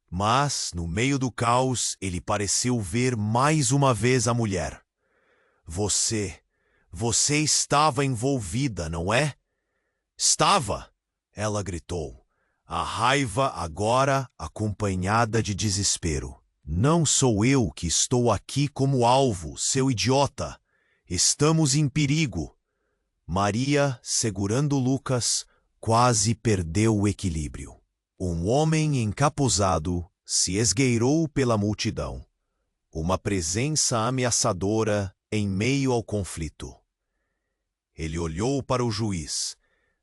Mas, no meio do caos, ele pareceu ver mais uma vez a mulher. Você estava envolvida, não é?" "Estava!" ela gritou, a raiva agora acompanhada de desespero. "Não sou eu que estou aqui como alvo, seu idiota! Estamos em perigo!" Maria, segurando Lucas, quase perdeu o equilíbrio. Um homem encapuzado se esgueirou pela multidão. Uma presença ameaçadora em meio ao conflito. Ele olhou para o juiz,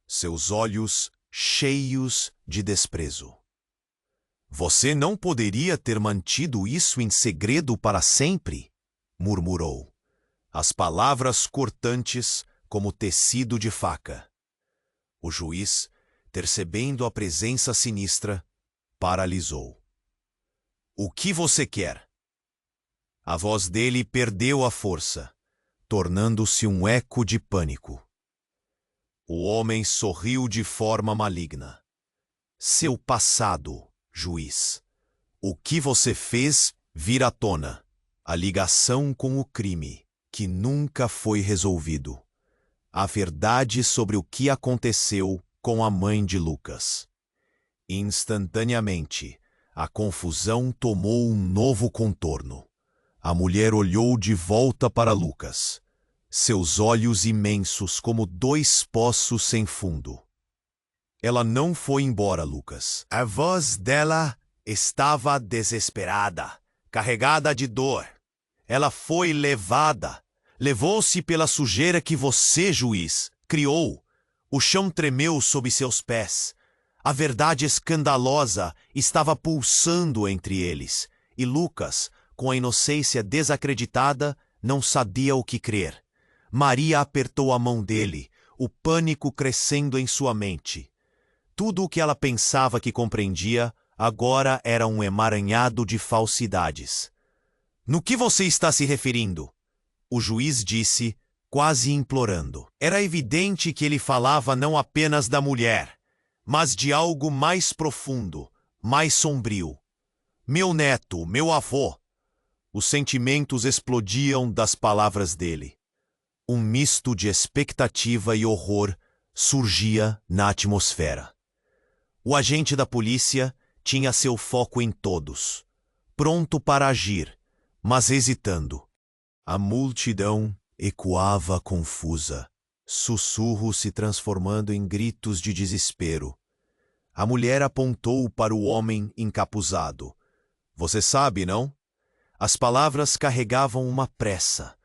seus olhos cheios de desprezo. "Você não poderia ter mantido isso em segredo para sempre?" murmurou, as palavras cortantes como tecido de faca. O juiz, percebendo a presença sinistra, paralisou. "O que você quer?" A voz dele perdeu a força, tornando-se um eco de pânico. O homem sorriu de forma maligna. "Seu passado, juiz. O que você fez vir à tona. A ligação com o crime, que nunca foi resolvido. A verdade sobre o que aconteceu com a mãe de Lucas." Instantaneamente, a confusão tomou um novo contorno. A mulher olhou de volta para Lucas, seus olhos imensos como dois poços sem fundo. "Ela não foi embora, Lucas." A voz dela estava desesperada, carregada de dor. "Ela foi levada. Levou-se pela sujeira que você, juiz, criou. O chão tremeu sob seus pés. A verdade escandalosa estava pulsando entre eles, e Lucas, com a inocência desacreditada, não sabia o que crer. Maria apertou a mão dele, o pânico crescendo em sua mente. Tudo o que ela pensava que compreendia, agora era um emaranhado de falsidades. "No que você está se referindo?" o juiz disse, quase implorando. Era evidente que ele falava não apenas da mulher, mas de algo mais profundo, mais sombrio. "Meu neto, meu avô." Os sentimentos explodiam das palavras dele. Um misto de expectativa e horror surgia na atmosfera. O agente da polícia tinha seu foco em todos, pronto para agir, mas hesitando. A multidão ecoava confusa, sussurros se transformando em gritos de desespero. A mulher apontou para o homem encapuzado. "Você sabe, não?" As palavras carregavam uma pressa,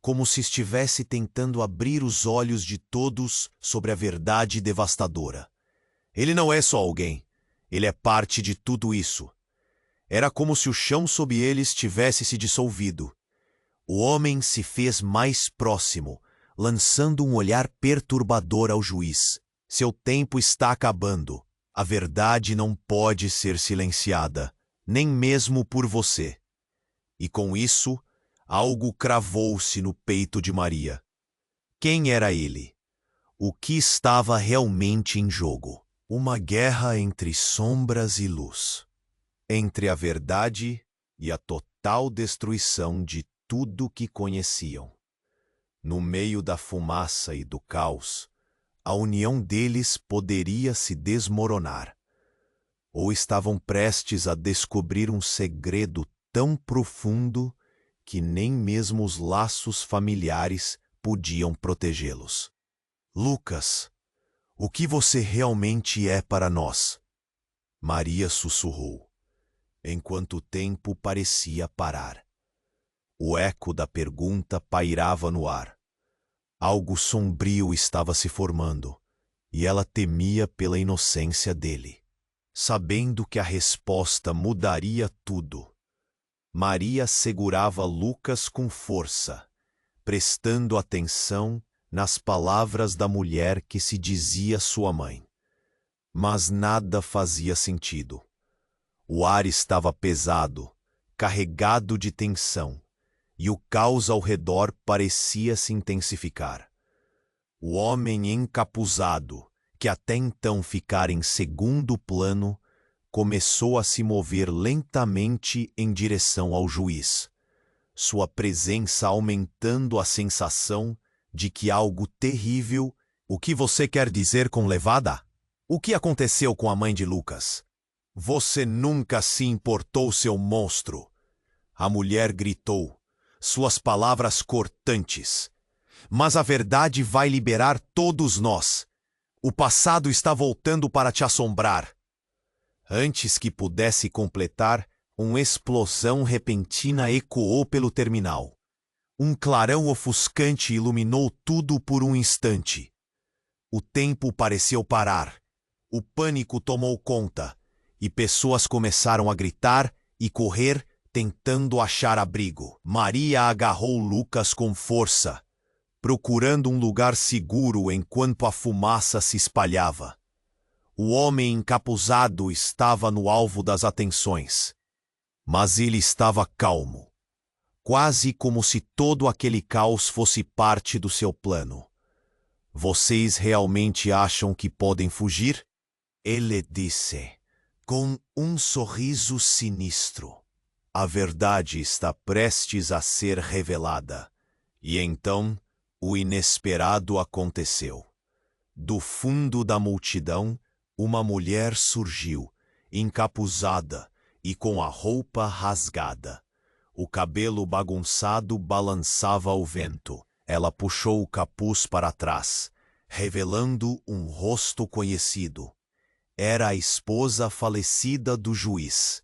como se estivesse tentando abrir os olhos de todos sobre a verdade devastadora. "Ele não é só alguém. Ele é parte de tudo isso." Era como se o chão sob eles tivesse se dissolvido. O homem se fez mais próximo, lançando um olhar perturbador ao juiz. "Seu tempo está acabando. A verdade não pode ser silenciada, nem mesmo por você." E com isso, algo cravou-se no peito de Maria. Quem era ele? O que estava realmente em jogo? Uma guerra entre sombras e luz. Entre a verdade e a total destruição de tudo que conheciam. No meio da fumaça e do caos, a união deles poderia se desmoronar. Ou estavam prestes a descobrir um segredo tão profundo que nem mesmo os laços familiares podiam protegê-los. Lucas, o que você realmente é para nós? Maria sussurrou, enquanto o tempo parecia parar. O eco da pergunta pairava no ar. Algo sombrio estava se formando, e ela temia pela inocência dele. Sabendo que a resposta mudaria tudo, Maria segurava Lucas com força, prestando atenção nas palavras da mulher que se dizia sua mãe. Mas nada fazia sentido. O ar estava pesado, carregado de tensão, e o caos ao redor parecia se intensificar. O homem encapuzado, que até então ficara em segundo plano, começou a se mover lentamente em direção ao juiz, sua presença aumentando a sensação de que algo terrível... O que você quer dizer com levada? O que aconteceu com a mãe de Lucas? Você nunca se importou, seu monstro! A mulher gritou, suas palavras cortantes. Mas a verdade vai liberar todos nós. O passado está voltando para te assombrar. Antes que pudesse completar, uma explosão repentina ecoou pelo terminal. Um clarão ofuscante iluminou tudo por um instante. O tempo pareceu parar. O pânico tomou conta, e pessoas começaram a gritar e correr, tentando achar abrigo. Maria agarrou Lucas com força, procurando um lugar seguro enquanto a fumaça se espalhava. O homem encapuzado estava no alvo das atenções, mas ele estava calmo, quase como se todo aquele caos fosse parte do seu plano. Vocês realmente acham que podem fugir? Ele disse, com um sorriso sinistro. A verdade está prestes a ser revelada. E então, o inesperado aconteceu. Do fundo da multidão, uma mulher surgiu, encapuzada e com a roupa rasgada. O cabelo bagunçado balançava ao vento. Ela puxou o capuz para trás, revelando um rosto conhecido. Era a esposa falecida do juiz.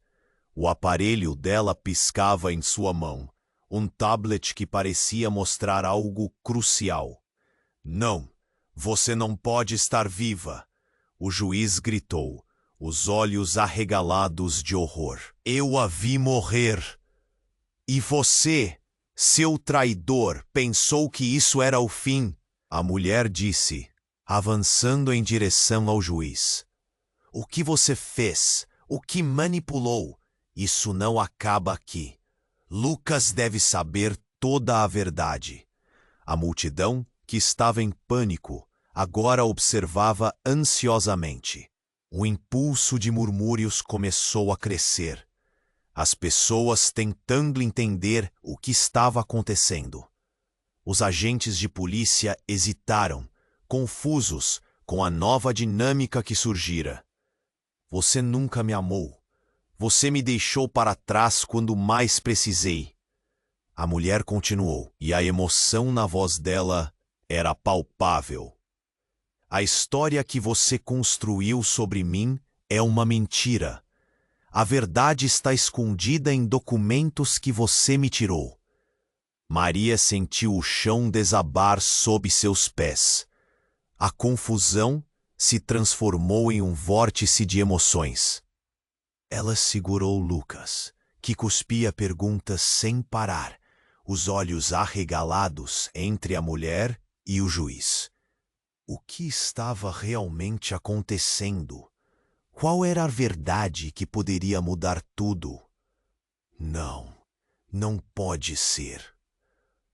O aparelho dela piscava em sua mão, um tablet que parecia mostrar algo crucial. Não, você não pode estar viva, o juiz gritou, os olhos arregalados de horror. Eu a vi morrer. E você, seu traidor, pensou que isso era o fim? A mulher disse, avançando em direção ao juiz. O que você fez? O que manipulou? Isso não acaba aqui. Lucas deve saber toda a verdade. A multidão, que estava em pânico, agora observava ansiosamente. O impulso de murmúrios começou a crescer. As pessoas tentando entender o que estava acontecendo. Os agentes de polícia hesitaram, confusos com a nova dinâmica que surgira. Você nunca me amou. Você me deixou para trás quando mais precisei. A mulher continuou, e a emoção na voz dela era palpável. A história que você construiu sobre mim é uma mentira. A verdade está escondida em documentos que você me tirou. Maria sentiu o chão desabar sob seus pés. A confusão se transformou em um vórtice de emoções. Ela segurou Lucas, que cuspia perguntas sem parar, os olhos arregalados entre a mulher e o juiz. O que estava realmente acontecendo? Qual era a verdade que poderia mudar tudo? Não, não pode ser.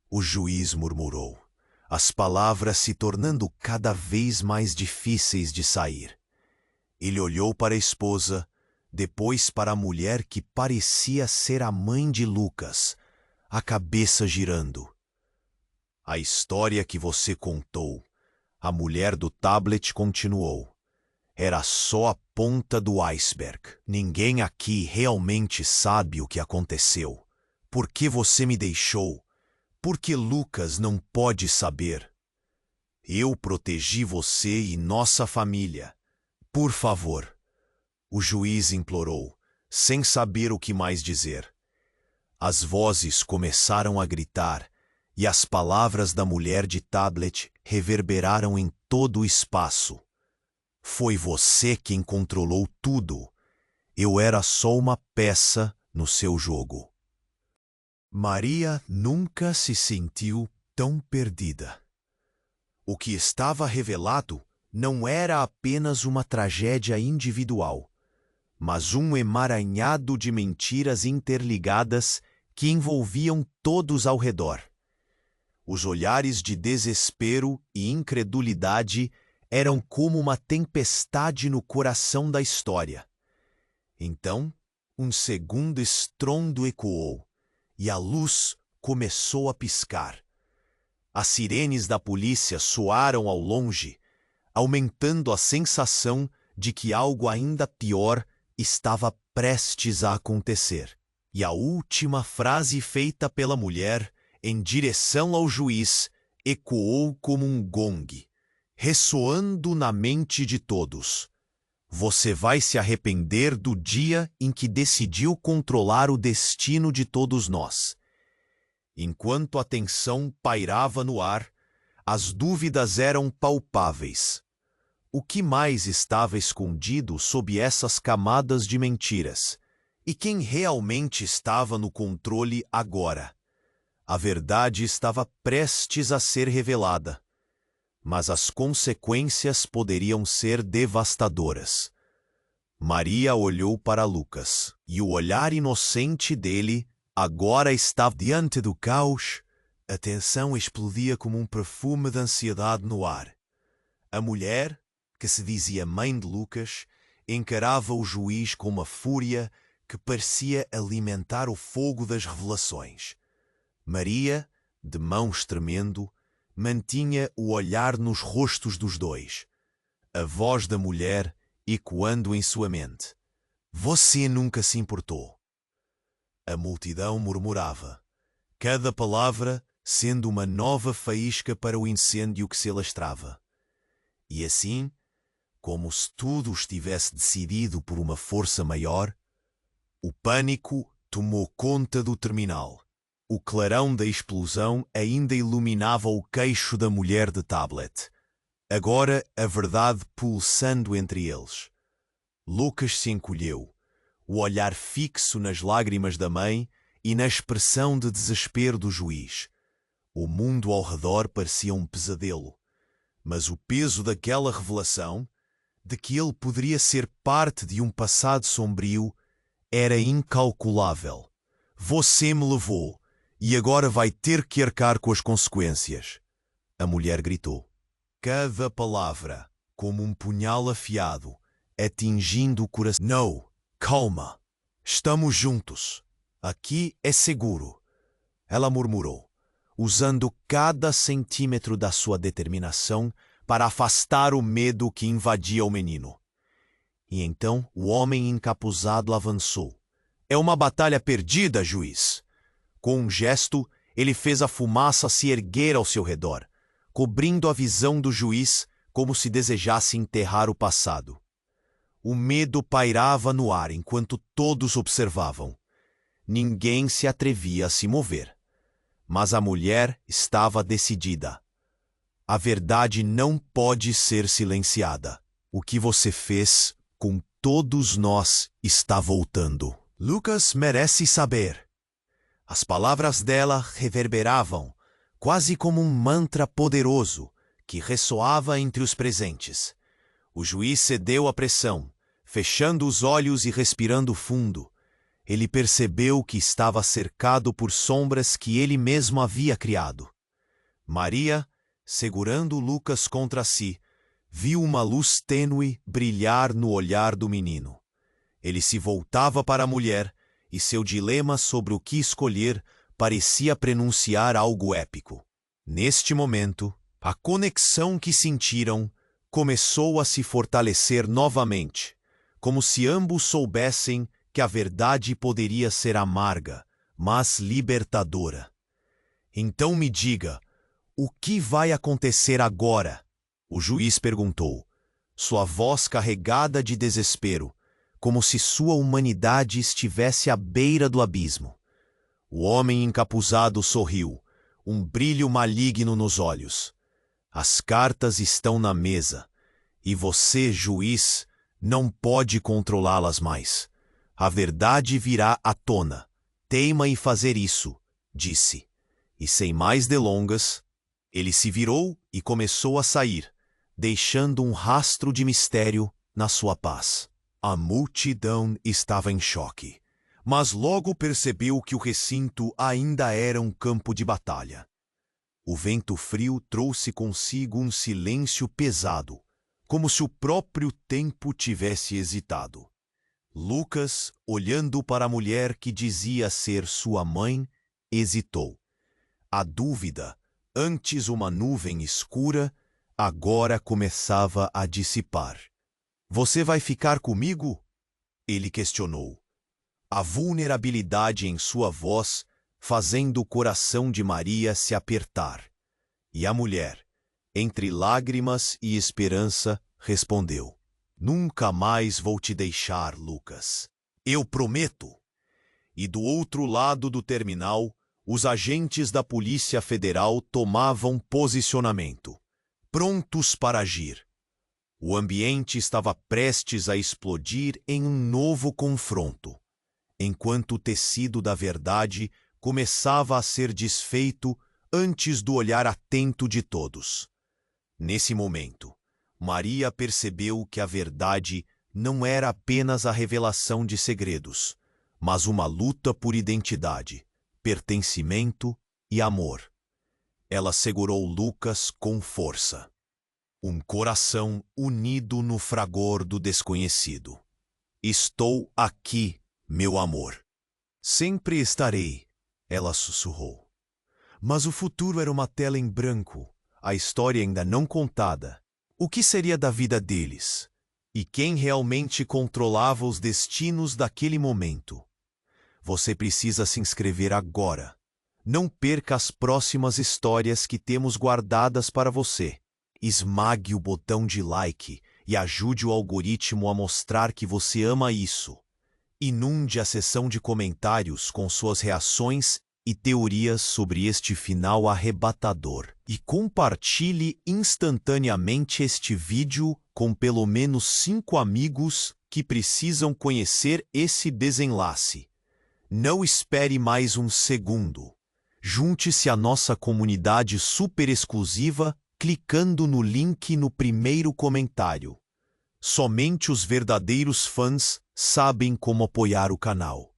O juiz murmurou, as palavras se tornando cada vez mais difíceis de sair. Ele olhou para a esposa, depois para a mulher que parecia ser a mãe de Lucas, a cabeça girando. A história que você contou, a mulher do tablet continuou. era só a ponta do iceberg. Ninguém aqui realmente sabe o que aconteceu. Por que você me deixou? Por que Lucas não pode saber? Eu protegi você e nossa família. Por favor, o juiz implorou, sem saber o que mais dizer. As vozes começaram a gritar, e as palavras da mulher de tablet reverberaram em todo o espaço. Foi você quem controlou tudo. Eu era só uma peça no seu jogo. Maria nunca se sentiu tão perdida. O que estava revelado não era apenas uma tragédia individual, mas um emaranhado de mentiras interligadas que envolviam todos ao redor. Os olhares de desespero e incredulidade eram como uma tempestade no coração da história. Então, um segundo estrondo ecoou, e a luz começou a piscar. As sirenes da polícia soaram ao longe, aumentando a sensação de que algo ainda pior estava prestes a acontecer. E a última frase feita pela mulher, em direção ao juiz, ecoou como um gongue, ressoando na mente de todos. Você vai se arrepender do dia em que decidiu controlar o destino de todos nós. Enquanto a tensão pairava no ar, as dúvidas eram palpáveis. O que mais estava escondido sob essas camadas de mentiras? E quem realmente estava no controle agora? A verdade estava prestes a ser revelada, mas as consequências poderiam ser devastadoras. Maria olhou para Lucas, e o olhar inocente dele agora estava diante do caos. A tensão explodia como um perfume de ansiedade no ar. A mulher, que se dizia mãe de Lucas, encarava o juiz com uma fúria que parecia alimentar o fogo das revelações. Maria, de mãos tremendo, mantinha o olhar nos rostos dos dois. A voz da mulher ecoando em sua mente. Você nunca se importou. A multidão murmurava, cada palavra sendo uma nova faísca para o incêndio que se alastrava. E assim, como se tudo estivesse decidido por uma força maior, o pânico tomou conta do terminal. O clarão da explosão ainda iluminava o queixo da mulher de tablet. Agora a verdade pulsando entre eles. Lucas se encolheu, o olhar fixo nas lágrimas da mãe e na expressão de desespero do juiz. O mundo ao redor parecia um pesadelo, mas o peso daquela revelação, de que ele poderia ser parte de um passado sombrio, era incalculável. Você me levou, e agora vai ter que arcar com as consequências. A mulher gritou. Cada palavra, como um punhal afiado, atingindo o coração. Não, calma. Estamos juntos. Aqui é seguro. Ela murmurou, usando cada centímetro da sua determinação para afastar o medo que invadia o menino. E então o homem encapuzado avançou. É uma batalha perdida, juiz. Com um gesto, ele fez a fumaça se erguer ao seu redor, cobrindo a visão do juiz como se desejasse enterrar o passado. O medo pairava no ar enquanto todos observavam. Ninguém se atrevia a se mover. Mas a mulher estava decidida. A verdade não pode ser silenciada. O que você fez com todos nós está voltando. Lucas merece saber. As palavras dela reverberavam, quase como um mantra poderoso que ressoava entre os presentes. O juiz cedeu à pressão, fechando os olhos e respirando fundo. Ele percebeu que estava cercado por sombras que ele mesmo havia criado. Maria, segurando Lucas contra si, viu uma luz tênue brilhar no olhar do menino. Ele se voltava para a mulher e seu dilema sobre o que escolher parecia prenunciar algo épico. Neste momento, a conexão que sentiram começou a se fortalecer novamente, como se ambos soubessem que a verdade poderia ser amarga, mas libertadora. Então me diga, o que vai acontecer agora? O juiz perguntou, sua voz carregada de desespero, como se sua humanidade estivesse à beira do abismo. O homem encapuzado sorriu, um brilho maligno nos olhos. As cartas estão na mesa, e você, juiz, não pode controlá-las mais. A verdade virá à tona. Teima em fazer isso, disse. E sem mais delongas, ele se virou e começou a sair, deixando um rastro de mistério na sua paz. A multidão estava em choque, mas logo percebeu que o recinto ainda era um campo de batalha. O vento frio trouxe consigo um silêncio pesado, como se o próprio tempo tivesse hesitado. Lucas, olhando para a mulher que dizia ser sua mãe, hesitou. A dúvida, antes uma nuvem escura, agora começava a dissipar. Você vai ficar comigo? Ele questionou. A vulnerabilidade em sua voz fazendo o coração de Maria se apertar. E a mulher, entre lágrimas e esperança, respondeu: Nunca mais vou te deixar, Lucas. Eu prometo. E do outro lado do terminal, os agentes da Polícia Federal tomavam posicionamento, prontos para agir. O ambiente estava prestes a explodir em um novo confronto, enquanto o tecido da verdade começava a ser desfeito antes do olhar atento de todos. Nesse momento, Maria percebeu que a verdade não era apenas a revelação de segredos, mas uma luta por identidade, pertencimento e amor. Ela segurou Lucas com força. Um coração unido no fragor do desconhecido. Estou aqui, meu amor. Sempre estarei, ela sussurrou. Mas o futuro era uma tela em branco, a história ainda não contada. O que seria da vida deles? E quem realmente controlava os destinos daquele momento? Você precisa se inscrever agora. Não perca as próximas histórias que temos guardadas para você. Esmague o botão de like e ajude o algoritmo a mostrar que você ama isso. Inunde a seção de comentários com suas reações e teorias sobre este final arrebatador. E compartilhe instantaneamente este vídeo com pelo menos 5 amigos que precisam conhecer esse desenlace. Não espere mais um segundo. Junte-se à nossa comunidade super exclusiva clicando no link no primeiro comentário. Somente os verdadeiros fãs sabem como apoiar o canal.